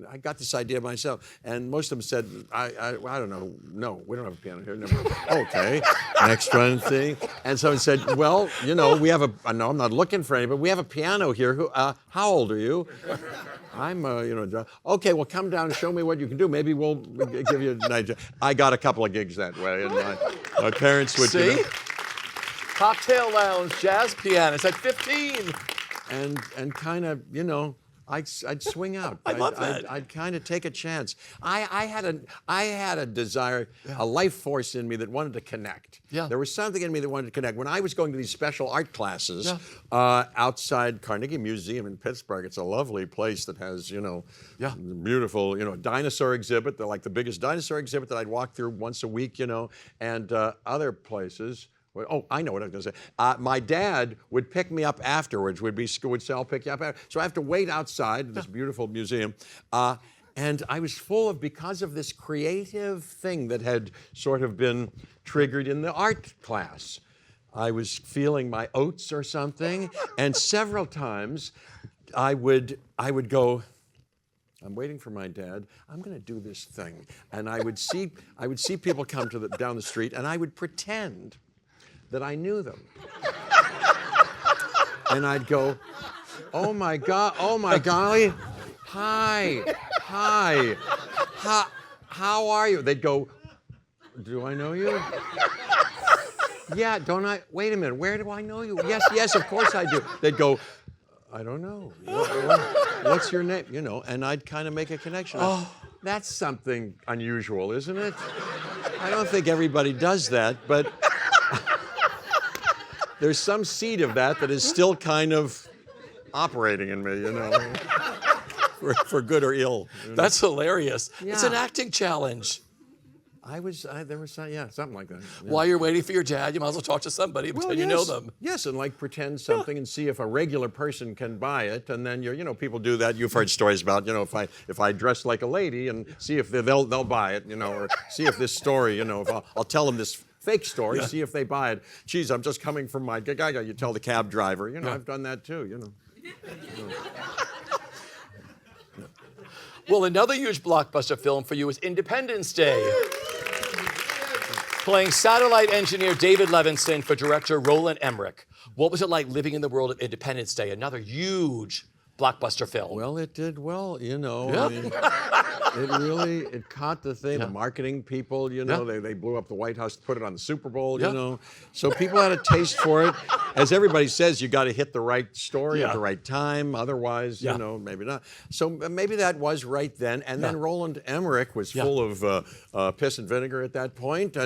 I got this idea myself. And most of them said, I don't know. No, we don't have a piano here. Never. Okay, next one thing. And someone said, well, we have no, I'm not looking for any, but we have a piano here. How old are you? I'm, okay, well, come down and show me what you can do. Maybe we'll give you an idea. I got a couple of gigs that way. And my parents would. See? Cocktail lounge, jazz pianist at 15. And kind of, I'd swing out. I love that. I'd kind of take a chance. I had a desire, a life force in me that wanted to connect. Yeah. There was something in me that wanted to connect. When I was going to these special art classes outside Carnegie Museum in Pittsburgh, it's a lovely place that has, beautiful, dinosaur exhibit. They're like the biggest dinosaur exhibit that I'd walk through once a week, and other places. Oh, I know what I was going to say. My dad would pick me up afterwards. Would say, I'll pick you up after. So I have to wait outside this beautiful museum. And I was full of, because of this creative thing that had sort of been triggered in the art class. I was feeling my oats or something. And several times I would go, I'm waiting for my dad. I'm going to do this thing. And I would see people come down the street, and I would pretend that I knew them. And I'd go, oh my golly, hi, how are you? They'd go, do I know you? Yeah, don't I? Wait a minute, where do I know you? Yes, of course I do. They'd go, I don't know. What's your name? And I'd kind of make a connection. Oh, that's something unusual, isn't it? I don't think everybody does that, but there's some seed of that is still kind of operating in me, for good or ill. That's hilarious. Yeah. It's an acting challenge. There was something like that. Yeah. While you're waiting for your dad, you might as well talk to somebody and pretend you know them. Yes, and like pretend something and see if a regular person can buy it, and then people do that. You've heard stories about, if I dress like a lady and see if they'll buy it, or see if this story, if I'll tell them this fake story, see if they buy it. Geez, I'm just coming from my gig. You tell the cab driver, I've done that too, Well, another huge blockbuster film for you is Independence Day. Playing satellite engineer David Levinson for director Roland Emmerich. What was it like living in the world of Independence Day? Another huge blockbuster film. Well, it did well, Yep. It caught the thing. The marketing people, they blew up the White House to put it on the Super Bowl, So people had a taste for it. As everybody says, you got to hit the right story at the right time. Otherwise, maybe not. So maybe that was right then. And then Roland Emmerich was full of piss and vinegar at that point,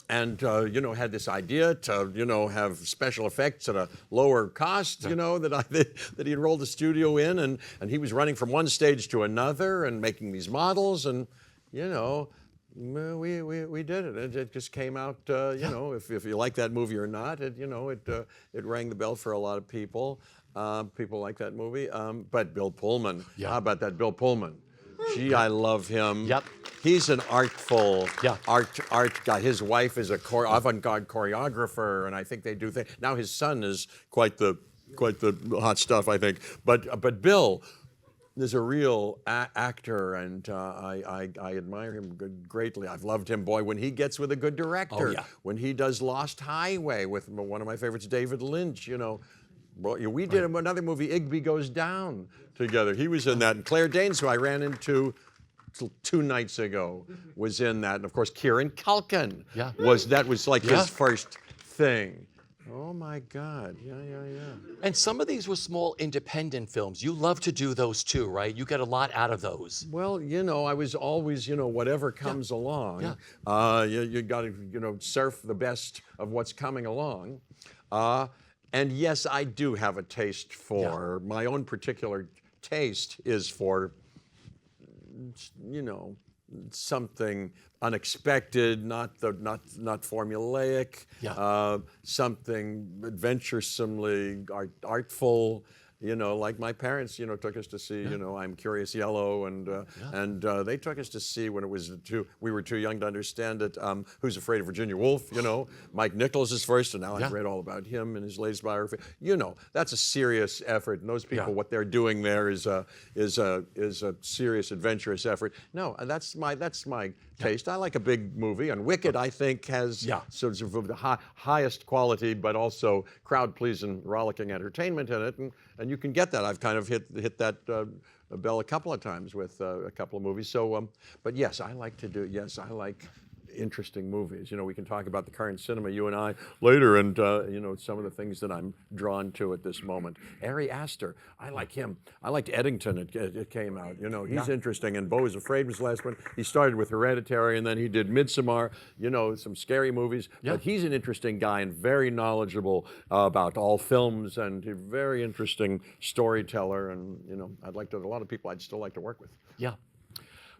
and had this idea to, have special effects at a lower cost, that he enrolled the studio in, and he was running from one stage to another and making these models, and, we did it. It just came out, if you like that movie or not, it rang the bell for a lot of people. People like that movie. But Bill Pullman, how about that Bill Pullman? Gee, I love him. Yep. He's an artful art guy. His wife is a avant-garde choreographer, and I think they do things. Now his son is quite the hot stuff, I think. But Bill is a real actor, and I admire him greatly. I've loved him, boy, when he gets with a good director. When he does Lost Highway with one of my favorites, David Lynch. Well, we did another movie, Igby Goes Down, together. He was in that. And Claire Danes, who I ran into 2 nights ago, was in that. And of course, Kieran Culkin was like his first thing. Oh my God, yeah. And some of these were small independent films. You love to do those too, right? You get a lot out of those. Well, I was always, whatever comes along, you got to, surf the best of what's coming along. And yes, I do have a taste for, my own particular taste is for you know, something unexpected, not formulaic, something adventuresomely artful. You know, like my parents, you know, took us to see, you know, I'm Curious Yellow, and they took us to see when we were too young to understand it. Who's Afraid of Virginia Woolf? You know, Mike Nichols is first, and now I've read all about him in his latest biography. You know, that's a serious effort, and those people, what they're doing there is a serious, adventurous effort. No, that's my taste. I like a big movie, and Wicked, I think, has sort of the highest quality, but also crowd-pleasing, rollicking entertainment in it, and you can get that. I've kind of hit that bell a couple of times with a couple of movies. So, but yes, I like interesting movies. You know, we can talk about the current cinema, you and I, later, and you know, some of the things that I'm drawn to at this moment. Ari Aster, I like him. I liked Eddington. It came out. You know, he's interesting. And Beau is Afraid was the last one. He started with Hereditary, and then he did Midsommar. You know, some scary movies. But he's an interesting guy and very knowledgeable about all films, and a very interesting storyteller. And you know, a lot of people I'd still like to work with. Yeah.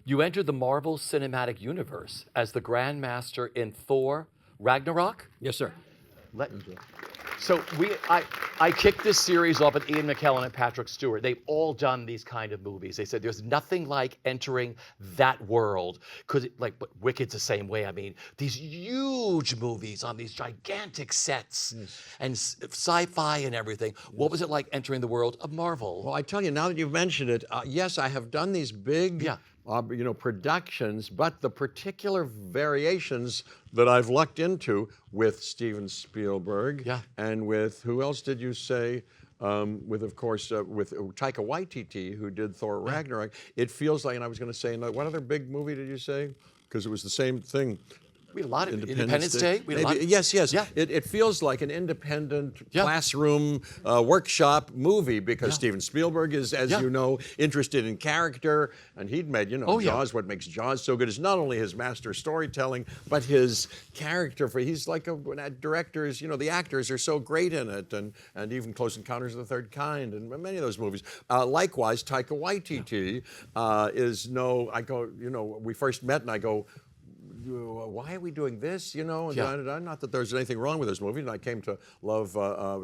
You entered the Marvel Cinematic Universe as the Grand Master in Thor Ragnarok. Yes, sir. So I kicked this series off with Ian McKellen and Patrick Stewart. They've all done these kind of movies. They said there's nothing like entering that world, because but Wicked's the same way. I mean, these huge movies on these gigantic sets and sci-fi and everything. What was it like entering the world of Marvel? Well, I tell you, now that you've mentioned it, yes, I have done these big you know, productions, but the particular variations that I've lucked into with Steven Spielberg and with, who else did you say? With, of course, with Taika Waititi, who did Thor Ragnarok. It feels like, and I was going to say, what other big movie did you say? Because it was the same thing. We had a lot of Independence Day. Yes. It feels like an independent classroom workshop movie, because Steven Spielberg is, as you know, interested in character, and he'd made, you know, Jaws. What makes Jaws so good is not only his master storytelling, but his character. He's like directors, you know, the actors are so great in it, and even Close Encounters of the Third Kind, and many of those movies. Likewise, Taika Waititi you know, we first met, and I go, why are we doing this? You know, and not that there's anything wrong with this movie. And I came to love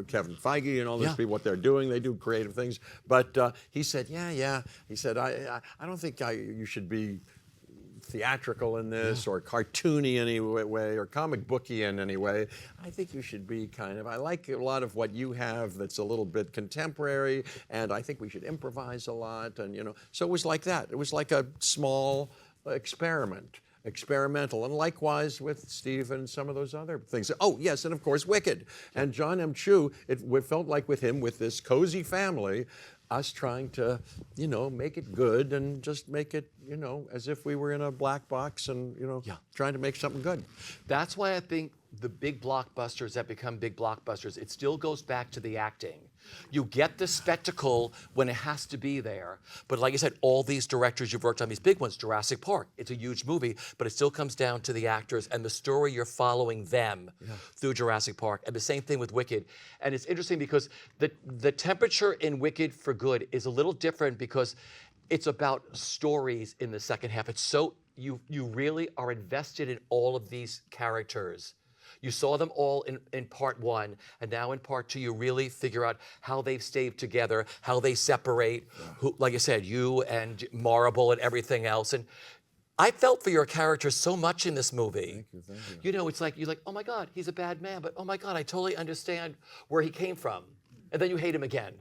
Kevin Feige and all those people, what they're doing. They do creative things. But he said, He said, I don't think you should be theatrical in this, or cartoony in any way, or comic booky in any way. I think you should be I like a lot of what you have that's a little bit contemporary, and I think we should improvise a lot. And, you know, so it was like that. It was like a small experimental, and likewise with Steve and some of those other things. Oh, yes, and of course, Wicked. And Jon M. it felt like with him, with this cozy family, us trying to, you know, make it good and just make it, you know, as if we were in a black box and, you know, trying to make something good. That's why I think the big blockbusters that become big blockbusters, it still goes back to the acting. You get the spectacle when it has to be there. But like I said, all these directors you've worked on, these big ones, Jurassic Park, it's a huge movie, but it still comes down to the actors and the story you're following them through Jurassic Park. And the same thing with Wicked. And it's interesting because the temperature in Wicked for good is a little different, because it's about stories in the second half. It's so, you really are invested in all of these characters. You saw them all in part one, and now in part two, you really figure out how they've stayed together, how they separate, who, like I said, you and Marble and everything else. And I felt for your character so much in this movie. Thank you. You know, it's like, you're like, oh my God, he's a bad man, but oh my God, I totally understand where he came from. And then you hate him again.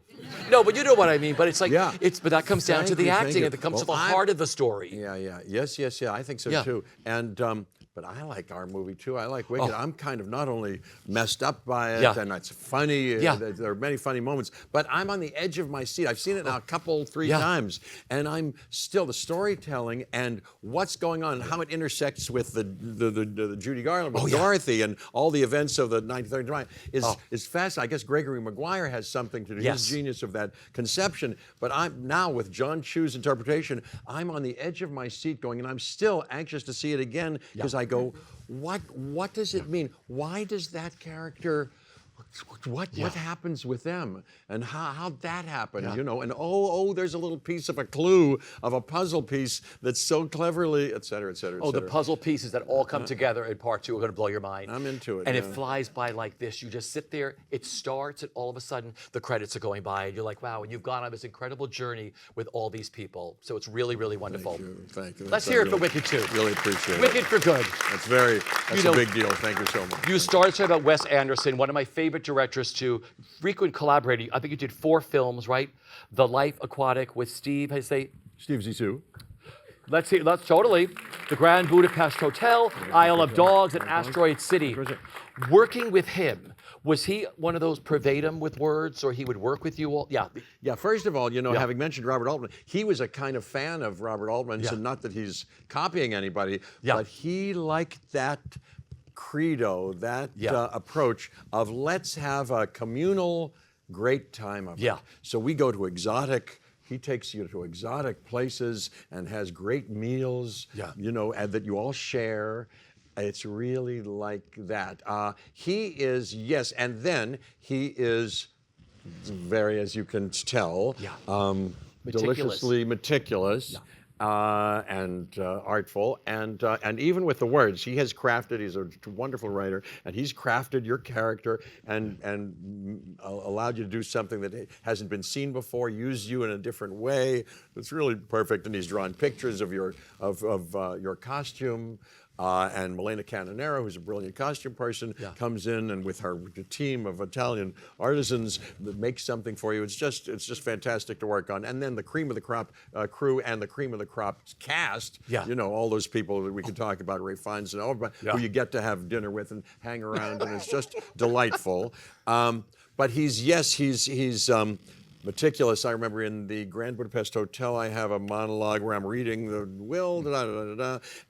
No, but you know what I mean. But it's like, but that comes down to the acting, and it comes to the heart of the story. Yes. I think so too. And but I like our movie too. I like Wicked. I'm kind of not only messed up by it, and it's funny. There are many funny moments, but I'm on the edge of my seat. I've seen it now three times, and I'm still, the storytelling and what's going on, and how it intersects with the Judy Garland, with Dorothy, and all the events of the 1939 is fast. I guess Gregory Maguire has something to do. His genius of that conception. But I'm now, with John Chu's interpretation, I'm on the edge of my seat going, and I'm still anxious to see it again, because I go, what does it mean? Why does that character what happens with them, and how'd that happen, Yeah. you know, and there's a little piece of a clue of a puzzle piece that's so cleverly, et cetera, et cetera, et Oh, the cetera. puzzle pieces that all come together in part 2 are going to blow your mind. I'm into it, And it yeah. flies by like this. You just sit there, it starts, and all of a sudden the credits are going by, and you're like, wow, and you've gone on this incredible journey with all these people. So it's really, really wonderful. Thank you. Let's I hear it for really- Wicked 2. Really appreciate it. Wicked for good. That's You know, a big deal. Thank you so much. You started talking about Wes Anderson, one of my favorite directors too, frequent collaborator. I think you did 4 films, right? The Life Aquatic with Steve, how do you say? Steve Zissou. Let's totally. The Grand Budapest Hotel, Isle of Dogs, and Asteroid City. Working with him, was he one of those pervadum with words, or he would work with you all? Yeah. Yeah, first of all, you know, having mentioned Robert Altman, he was a kind of fan of Robert Altman's, Yeah. and not that he's copying anybody, Yeah. but he liked that credo, that Yeah. approach of let's have a communal great time of it. Yeah. So he takes you to exotic places and has great meals, Yeah. you know, and that you all share. It's really like that. He is, yes, and then he is very, as you can tell, Meticulous. deliciously meticulous. And artful, and even with the words, he has crafted. He's a wonderful writer, and he's crafted your character and allowed you to do something that hasn't been seen before. Used you in a different way. It's really perfect. And he's drawn pictures of your costume. And Milena Canonero, who's a brilliant costume person, comes in and with her team of Italian artisans that makes something for you. It's just fantastic to work on. And then the cream of the crop crew and the cream of the crop cast. Yeah. You know, all those people that we could talk about, Ray Fiennes and all, who you get to have dinner with and hang around, and it's just delightful. But he's meticulous. I remember in the Grand Budapest Hotel, I have a monologue where I'm reading the will,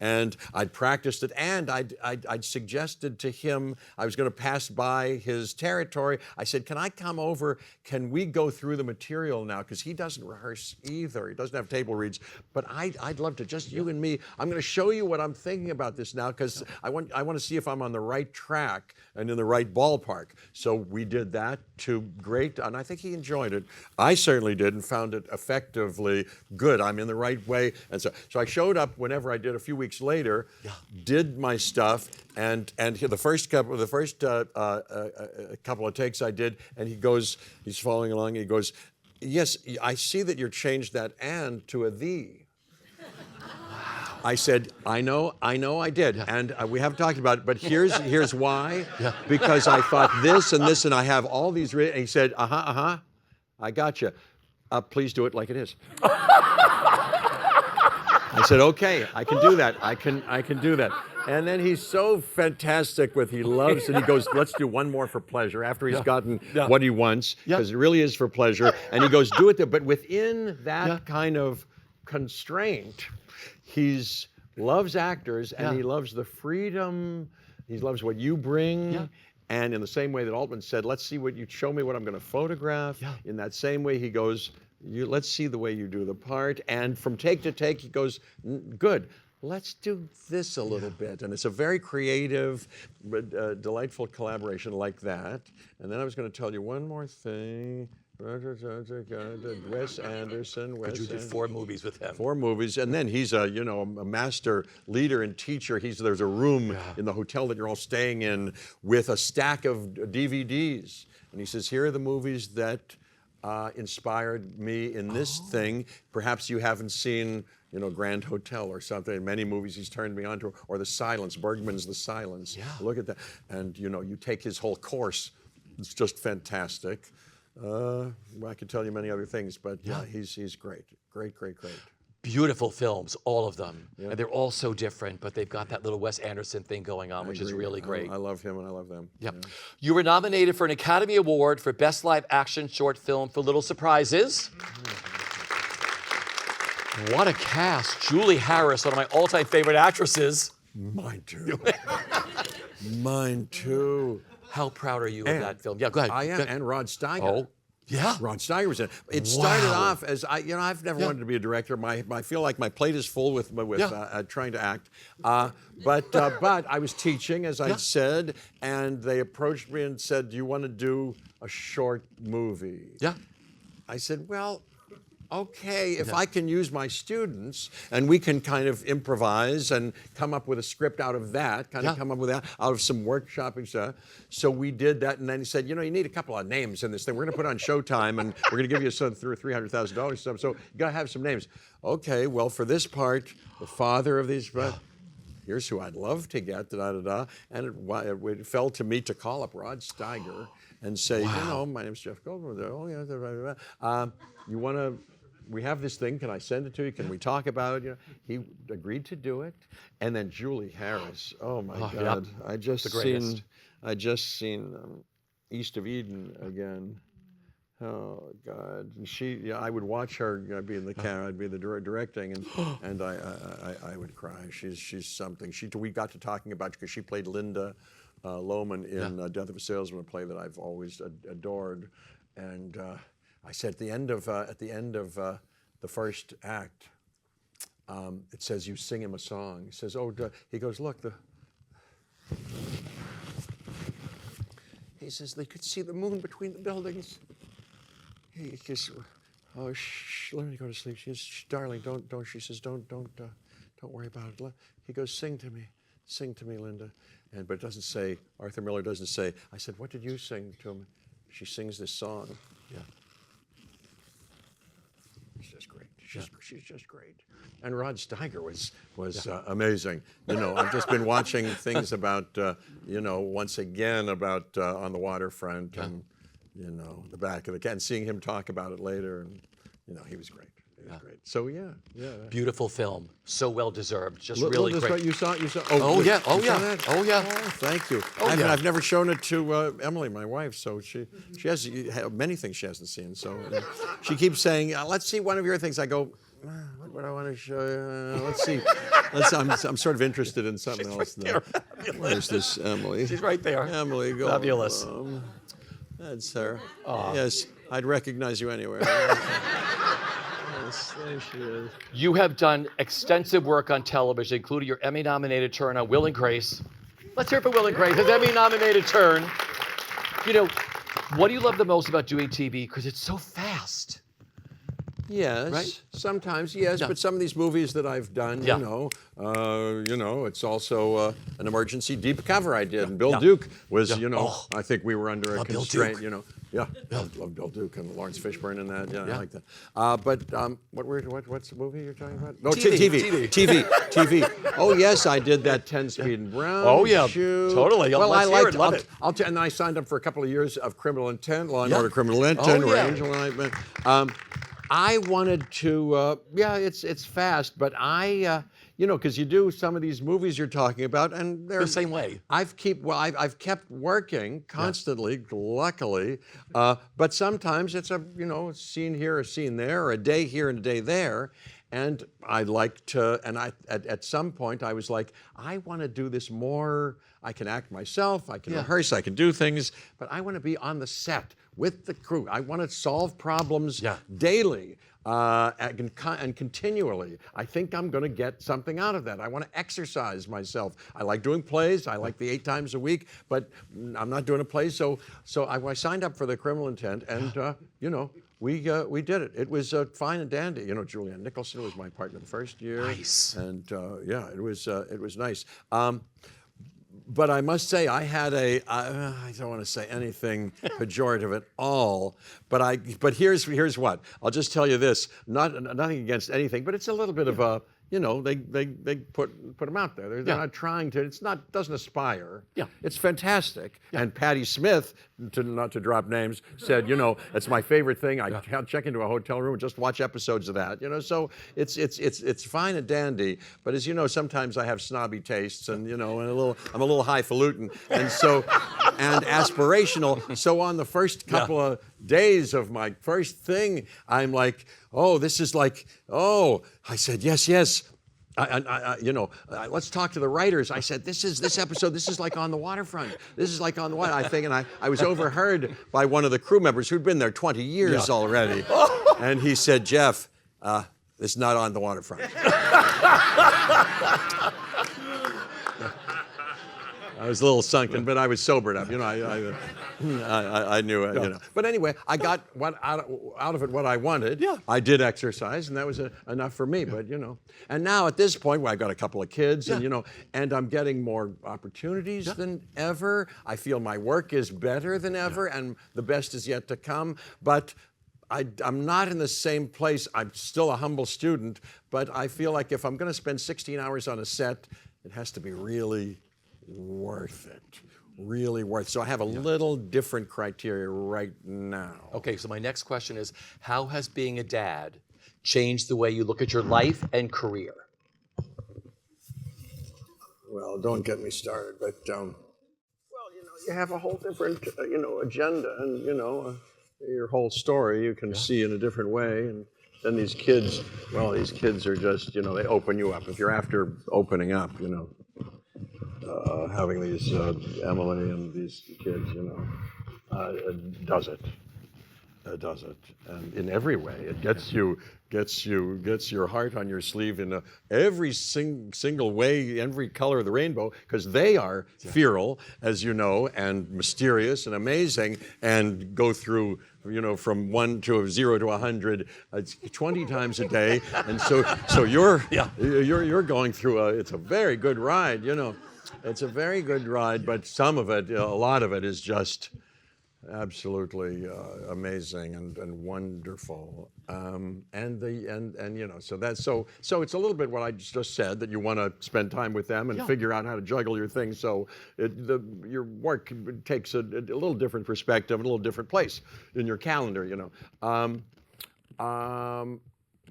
and I'd practiced it, and I'd suggested to him, I was going to pass by his territory. I said, can I come over? Can we go through the material now? Because he doesn't rehearse either. He doesn't have table reads. But I'd love to, just you and me. I'm going to show you what I'm thinking about this now, because I want to see if I'm on the right track and in the right ballpark. So we did that to great, and I think he enjoyed it. I certainly did, and found it effectively good. I'm in the right way, and so I showed up whenever I did. A few weeks later, did my stuff, and the first couple of takes I did, and he's following along. He goes, "Yes, I see that you changed that 'and' to a 'thee.'" I said, I know I did, and we haven't talked about it, but here's why. Because I thought this and this, and I have all these written. And he said, I got you. Please do it like it is. I said, okay, I can do that. I can do that. And then he's so fantastic he loves, and he goes, let's do one more for pleasure after he's gotten what he wants, because it really is for pleasure. And he goes, do it there. But within that kind of constraint, he loves actors, and he loves the freedom. He loves what you bring. And in the same way that Altman said, let's see what you show me what I'm going to photograph. In that same way, he goes, let's see the way you do the part. And from take to take, he goes, good. Let's do this a little bit. And it's a very creative, delightful collaboration like that. And then I was going to tell you one more thing. Wes Anderson. But you did 4 movies with him. 4 movies, and then he's a master leader and teacher. There's a room in the hotel that you're all staying in with a stack of DVDs, and he says, here are the movies that inspired me in this thing. Perhaps you haven't seen, Grand Hotel or something. Many movies he's turned me on to, or The Silence, Bergman's The Silence. Look at that, and you take his whole course. It's just fantastic. I could tell you many other things, but he's great. Great. Beautiful films, all of them. And they're all so different, but they've got that little Wes Anderson thing going on, which is really great. I love him and I love them. You were nominated for an Academy Award for Best Live Action Short Film for Little Surprises. What a cast. Julie Harris, one of my all-time favorite actresses. Mine too. Mine too. How proud are you of that film? Yeah, go ahead. I am, and Rod Steiger. Yeah. Rod Steiger was in it. It started Wow. off as I've never wanted to be a director. I feel like my plate is full with trying to act. But I was teaching, as I said, and they approached me and said, "Do you want to do a short movie?" Yeah. I said, "Well, okay, if I can use my students and we can kind of improvise and come up with a script out of that, come up with that out of some workshopping stuff." So we did that, and then he said, "You need a couple of names in this thing. We're going to put on Showtime, and we're going to give you some $300,000 stuff. So you got to have some names." Okay, well, for this part, the father of these. Here's who I'd love to get, and it fell to me to call up Rod Steiger and say, my name's Jeff Goldblum. Oh yeah, you want to? We have this thing. Can I send it to you? Can we talk about it? He agreed to do it, and then Julie Harris. Oh my God! I just seen East of Eden again. Oh God! And I would watch her be in the camera. I'd be the directing, and I would cry. She's something. We got to talking about because she played Linda Lohman in Death of a Salesman, a play that I've always adored, and. I said at the end of the first act, it says you sing him a song. He says, he goes, look, he says they could see the moon between the buildings. He says, let me go to sleep. She says, darling, don't. She says, don't worry about it. He goes, sing to me, Linda. But it doesn't say. Arthur Miller doesn't say. I said, what did you sing to him? She sings this song. Yeah. She's just great. She's just great. And Rod Steiger was amazing. I've just been watching things about, once again about On the Waterfront and, the back of the cat, and seeing him talk about it later, and he was great. Great. So yeah. Beautiful film, so well deserved. Just Look, really this great. Right, you saw. Oh yeah. Oh, thank you. I've never shown it to Emily, my wife. So she has many things she hasn't seen. So she keeps saying, "Let's see one of your things." I go, "What would I want to show you? Let's see." I'm sort of interested in something else. Right there. There's this Emily. She's right there. Emily, go. Fabulous. That's her. Yes, I'd recognize you anywhere. There she is. You have done extensive work on television, including your Emmy-nominated turn on Will and Grace. Let's hear it for Will and Grace, his Emmy-nominated turn. What do you love the most about doing TV? Because it's so fast. Yes, right? Sometimes, yes, but some of these movies that I've done, it's also an emergency deep cover I did, and Bill Duke was, I think we were under a constraint, I love Bill Duke and Lawrence Fishburne in that. I like that. What's the movie you're talking about? No, TV. Oh yes, I did that 10-Speed and Brown. Oh yeah, shoot. Totally. Well, I liked it. And I signed up for a couple of years of Criminal Intent, Law and Order Criminal Intent, Angel Nightmare. I wanted to, it's fast, but because you do some of these movies you're talking about, and they're the same way. I've kept working constantly, luckily, but sometimes it's a scene here, a scene there, or a day here and a day there, and I like to, and at some point I was like, I want to do this more. I can act myself, I can rehearse, I can do things, but I want to be on the set with the crew. I want to solve problems daily and continually. I think I'm going to get something out of that. I want to exercise myself. I like doing plays. I like the 8 times a week, but I'm not doing a play. So I signed up for the Criminal Intent, and we did it. It was fine and dandy. Julianne Nicholson was my partner the first year. Nice. And it was nice. But I must say, I had I don't want to say anything pejorative at all, but here's what. I'll just tell you this, nothing against anything, but it's a little bit of a, they put them out there. They're not trying to, doesn't aspire. Yeah. It's fantastic. Yeah. And Patti Smith, not to drop names, said, it's my favorite thing. I check into a hotel room and just watch episodes of that. So it's fine and dandy. But as you know, sometimes I have snobby tastes, and I'm a little highfalutin, and and aspirational. So on the first couple of days of my first thing, I'm like, oh, this is like, I said, yes. let's talk to the writers. I said, this episode, this is like on the waterfront. This is like on the water. I was overheard by one of the crew members who'd been there 20 years already. And he said, Jeff, it's not on the waterfront. I was a little sunken, but I was sobered up. I knew it. But anyway, I got out of it what I wanted. Yeah. I did exercise, and that was enough for me. But and now at this point, where I've got a couple of kids, and I'm getting more opportunities than ever. I feel my work is better than ever, and the best is yet to come. But I'm not in the same place. I'm still a humble student, but I feel like if I'm going to spend 16 hours on a set, it has to be really worth it. Really worth it. So I have a little different criteria right now. Okay, so my next question is, how has being a dad changed the way you look at your life and career? Well, don't get me started, but you have a whole different agenda, and your whole story you can see in a different way. And then these kids are just, they open you up. If you're after opening up, having these Emily and these kids, it does it. It does it, and in every way, it gets your heart on your sleeve in every single way, every color of the rainbow, because they are feral, as you know, and mysterious and amazing, and go through, from 1 to 0 to 100, 20 times a day, and so you're going through it's a very good ride, It's a very good ride, but some of it, a lot of it, is just absolutely amazing and wonderful, so it's a little bit what I just said, that you want to spend time with them and figure out how to juggle your things. So your work takes a little different perspective, a little different place in your calendar,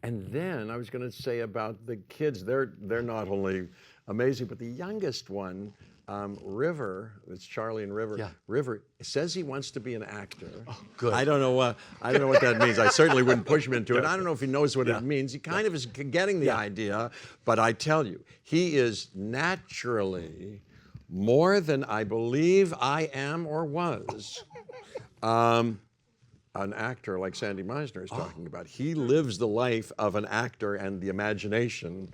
And then I was going to say about the kids, they're not only amazing, but the youngest one, River, it's Charlie and River. Yeah. River says he wants to be an actor. Oh, good. I don't know what that means. I certainly wouldn't push him into it. I don't know if he knows what it means. He kind of is getting the idea, but I tell you, he is naturally more than I believe I am or was. An actor like Sandy Meisner is talking about. He lives the life of an actor and the imagination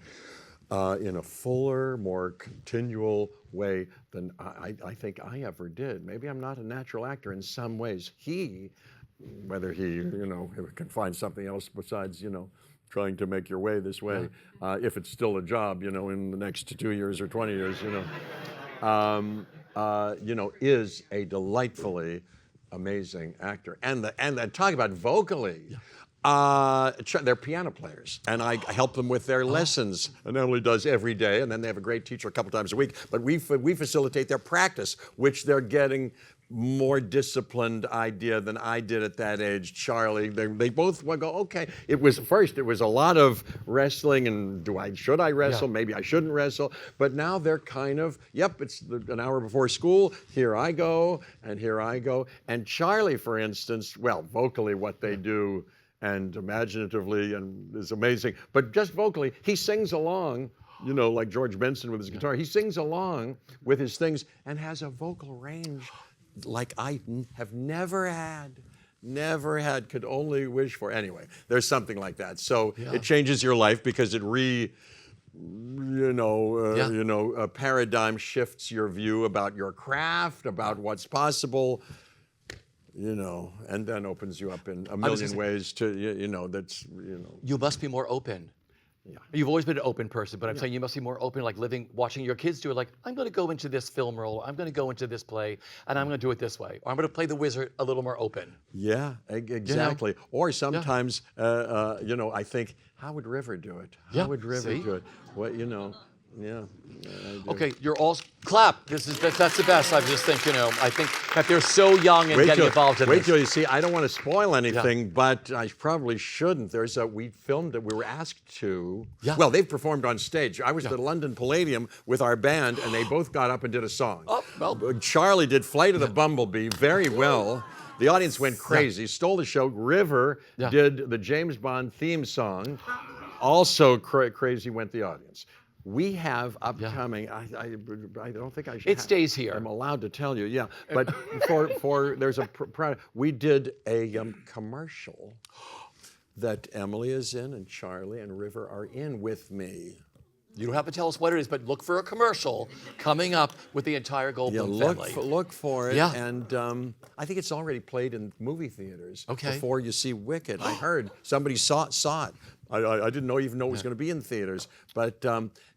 in a fuller, more continual way than I think I ever did. Maybe I'm not a natural actor in some ways. Whether he can find something else besides, trying to make your way this way, if it's still a job, in the next 2 years or 20 years, is a delightfully amazing actor. And talk about vocally. They're piano players, and I help them with their lessons. And Emily does every day, and then they have a great teacher a couple times a week. But we facilitate their practice, which they're getting more disciplined idea than I did at that age. Charlie, they both will go, okay. It was a lot of wrestling, and should I wrestle? Maybe I shouldn't wrestle. But now they're kind of, it's an hour before school. Here I go, and here I go. And Charlie, for instance, vocally what they do, and imaginatively, and is amazing. But just vocally, he sings along, like George Benson with his guitar. He sings along with his things and has a vocal range like I have never had, could only wish for. Anyway, there's something like that. So it changes your life because it a paradigm shifts your view about your craft, about what's possible. And then opens you up in a million ways to, You must be more open. Yeah. You've always been an open person, but I'm saying you must be more open, like watching your kids do it, like, I'm going to go into this film role, I'm going to go into this play, and I'm going to do it this way. Or I'm going to play the wizard a little more open. Yeah, exactly. Or sometimes, I think, how would River do it? How would River do it? Okay, you're all clap. That's the best. I just think I think that they're so young and getting involved in this. Wait till you see. I don't want to spoil anything, but I probably shouldn't. We filmed it. We were asked to. Yeah. Well, they've performed on stage. I was at the London Palladium with our band, and they both got up and did a song. Oh, well. Charlie did "Flight of the Bumblebee" very well. The audience went crazy, stole the show. River did the James Bond theme song. also crazy went the audience. We have upcoming. I don't think I should. It stays here. I'm allowed to tell you, yeah. But there's a we did a commercial that Emily is in and Charlie and River are in with me. You don't have to tell us what it is, but look for a commercial coming up with the entire Goldblum family. Look for it. Yeah. And I think it's already played in movie theaters before you see Wicked. I heard somebody saw it. I didn't even know it was going to be in theaters. But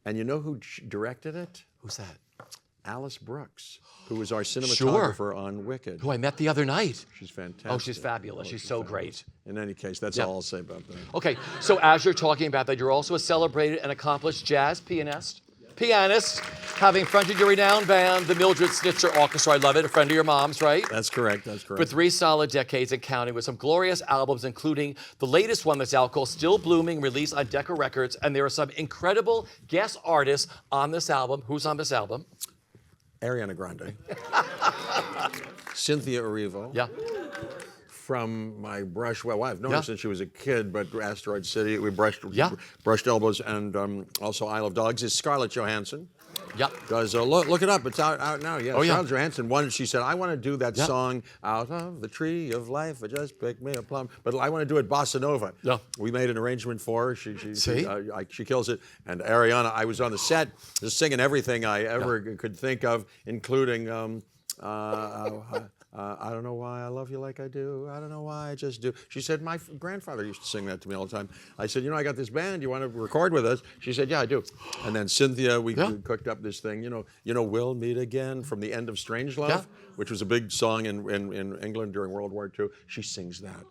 and you know who directed it? Who's that? Alice Brooks, who was our cinematographer on Wicked. Who I met the other night. She's fantastic. Oh, she's fabulous. She's so great. In any case, that's all I'll say about that. Okay, so as you're talking about that, you're also a celebrated and accomplished jazz pianist. Having fronted your renowned band, the Mildred Snitzer Orchestra. I love it. A friend of your mom's, right? That's correct. For 3 solid decades and counting, with some glorious albums, including the latest one that's out called Still Blooming, released on Decca Records. And there are some incredible guest artists on this album. Who's on this album? Ariana Grande. Cynthia Erivo. Yeah. From my brush, well, I've known her since she was a kid, but Asteroid City, we brushed elbows, and also Isle of Dogs is Scarlett Johansson. Yep. Does look it up? It's out now. Yeah. Oh, yeah. Scarlett Johansson. She said, I want to do that song out of the tree of life. I just picked me a plum, but I want to do it bossa nova. Yeah. We made an arrangement for her. She kills it. And Ariana, I was on the set just singing everything I ever could think of, including. I don't know why I love you like I do. I don't know why I just do. She said, my grandfather used to sing that to me all the time. I said, I got this band. You want to record with us? She said, yeah, I do. And then Cynthia, we cooked up this thing. We'll meet again from the end of Strangelove, which was a big song in England during World War II. She sings that.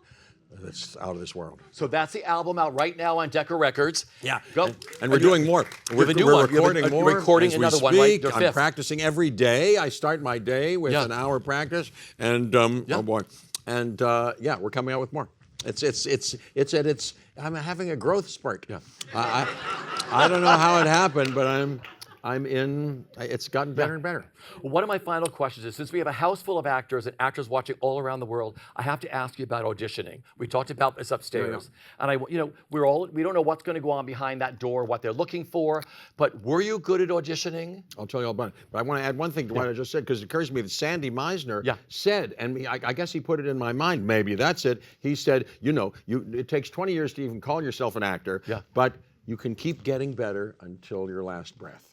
That's out of this world. So that's the album out right now on Decca Records. Yeah. Go. And we're doing more. We're recording more. You're recording another one, right? I'm practicing every day. I start my day with an hour practice. And, oh boy. And, we're coming out with more. I'm having a growth spurt. Yeah. I don't know how it happened, but it's gotten better and better. Well, one of my final questions is, since we have a house full of actors and actors watching all around the world, I have to ask you about auditioning. We talked about this upstairs. And we don't know what's going to go on behind that door, what they're looking for, but were you good at auditioning? I'll tell you all about it. But I want to add one thing to what I just said, because it occurs to me that Sandy Meisner said, and I guess he put it in my mind, maybe that's it. He said, it takes 20 years to even call yourself an actor, but you can keep getting better until your last breath.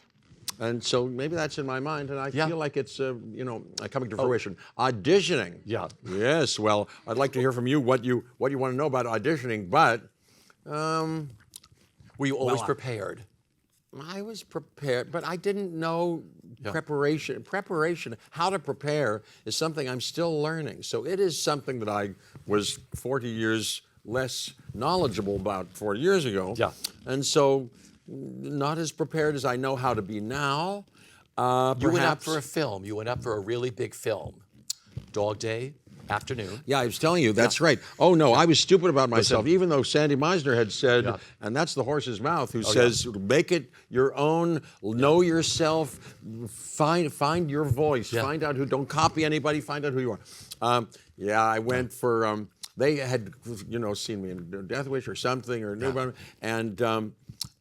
And so maybe that's in my mind, and I feel like it's, coming to fruition. Auditioning. Yeah. Yes. Well, I'd like to hear from you what you want to know about auditioning. But were you always prepared? I was prepared, but I didn't know preparation. How to prepare is something I'm still learning. So it is something that I was 40 years less knowledgeable about 40 years ago. Yeah. And so. Not as prepared as I know how to be now. You went up for a film. You went up for a really big film. Dog Day afternoon. Yeah, I was telling you, that's right. Oh, no, I was stupid about myself, even though Sandy Meisner had said, and that's the horse's mouth, who says, make it your own, know yourself, find your voice, find out don't copy anybody, find out who you are. I went for, they had, seen me in Death Wish or something, or knew about me,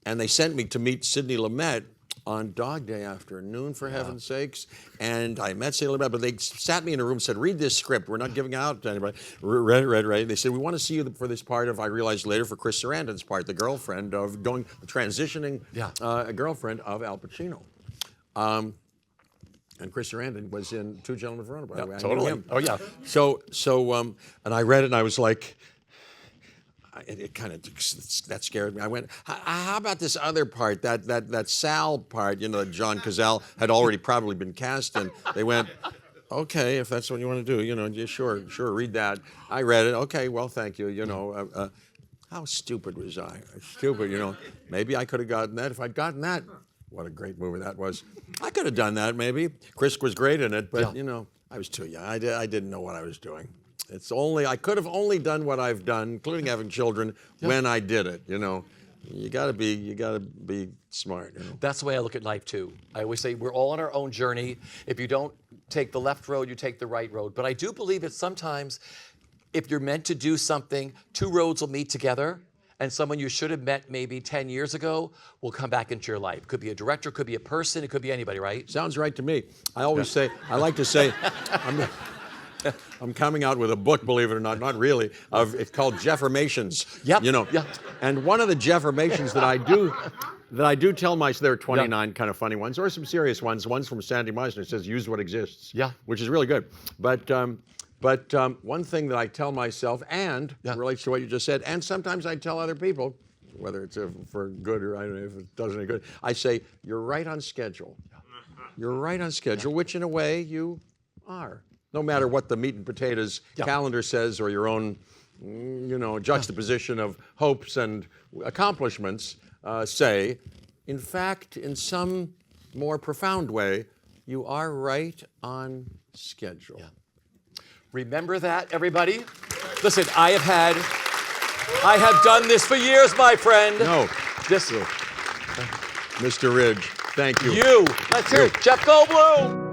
and they sent me to meet Sidney Lumet on Dog Day afternoon, for heaven's sakes. And I met Sidney Lumet, but they sat me in a room and said, read this script. We're not giving it out to anybody. Read. They said, we want to see you for this part of, I realized later, for Chris Sarandon's part, the girlfriend of transitioning girlfriend of Al Pacino. And Chris Sarandon was in Two Gentlemen of Verona, by the way. Totally. I knew him. Oh, yeah. So, and I read it, and I was like, it kind of, that scared me. I went, how about this other part, that Sal part, John Cazale had already probably been cast, and they went, okay, if that's what you want to do, sure, read that. I read it, okay, well, thank you, how stupid was I? Stupid, maybe I could have gotten that. If I'd gotten that, what a great movie that was. I could have done that, maybe. Chris was great in it, but, I was too young. I didn't know what I was doing. I could have only done what I've done, including having children, when I did it. You gotta be smart. That's the way I look at life too. I always say we're all on our own journey. If you don't take the left road, you take the right road. But I do believe that sometimes, if you're meant to do something, two roads will meet together, and someone you should have met maybe 10 years ago will come back into your life. Could be a director, could be a person, it could be anybody, right? Sounds right to me. I always say, I like to say, I'm coming out with a book, believe it or not really, it's called Jeffrmations. Yep. You know, Yep. And one of the Jeffrmations that I do tell myself, there are 29 kind of funny ones, or some serious ones. One's from Sandy Meisner, it says, use what exists. Yeah. Which is really good. But one thing that I tell myself, and relates to what you just said, and sometimes I tell other people, whether it's for good or I don't know if it does any good, I say, you're right on schedule. You're right on schedule, which in a way you are. No matter what the meat and potatoes calendar says or your own, juxtaposition of hopes and accomplishments say, in fact, in some more profound way, you are right on schedule. Yeah. Remember that, everybody? Listen, I have done this for years, my friend. No. This Mr. Ridge, thank you. Let's hear it. Jeff Goldblum.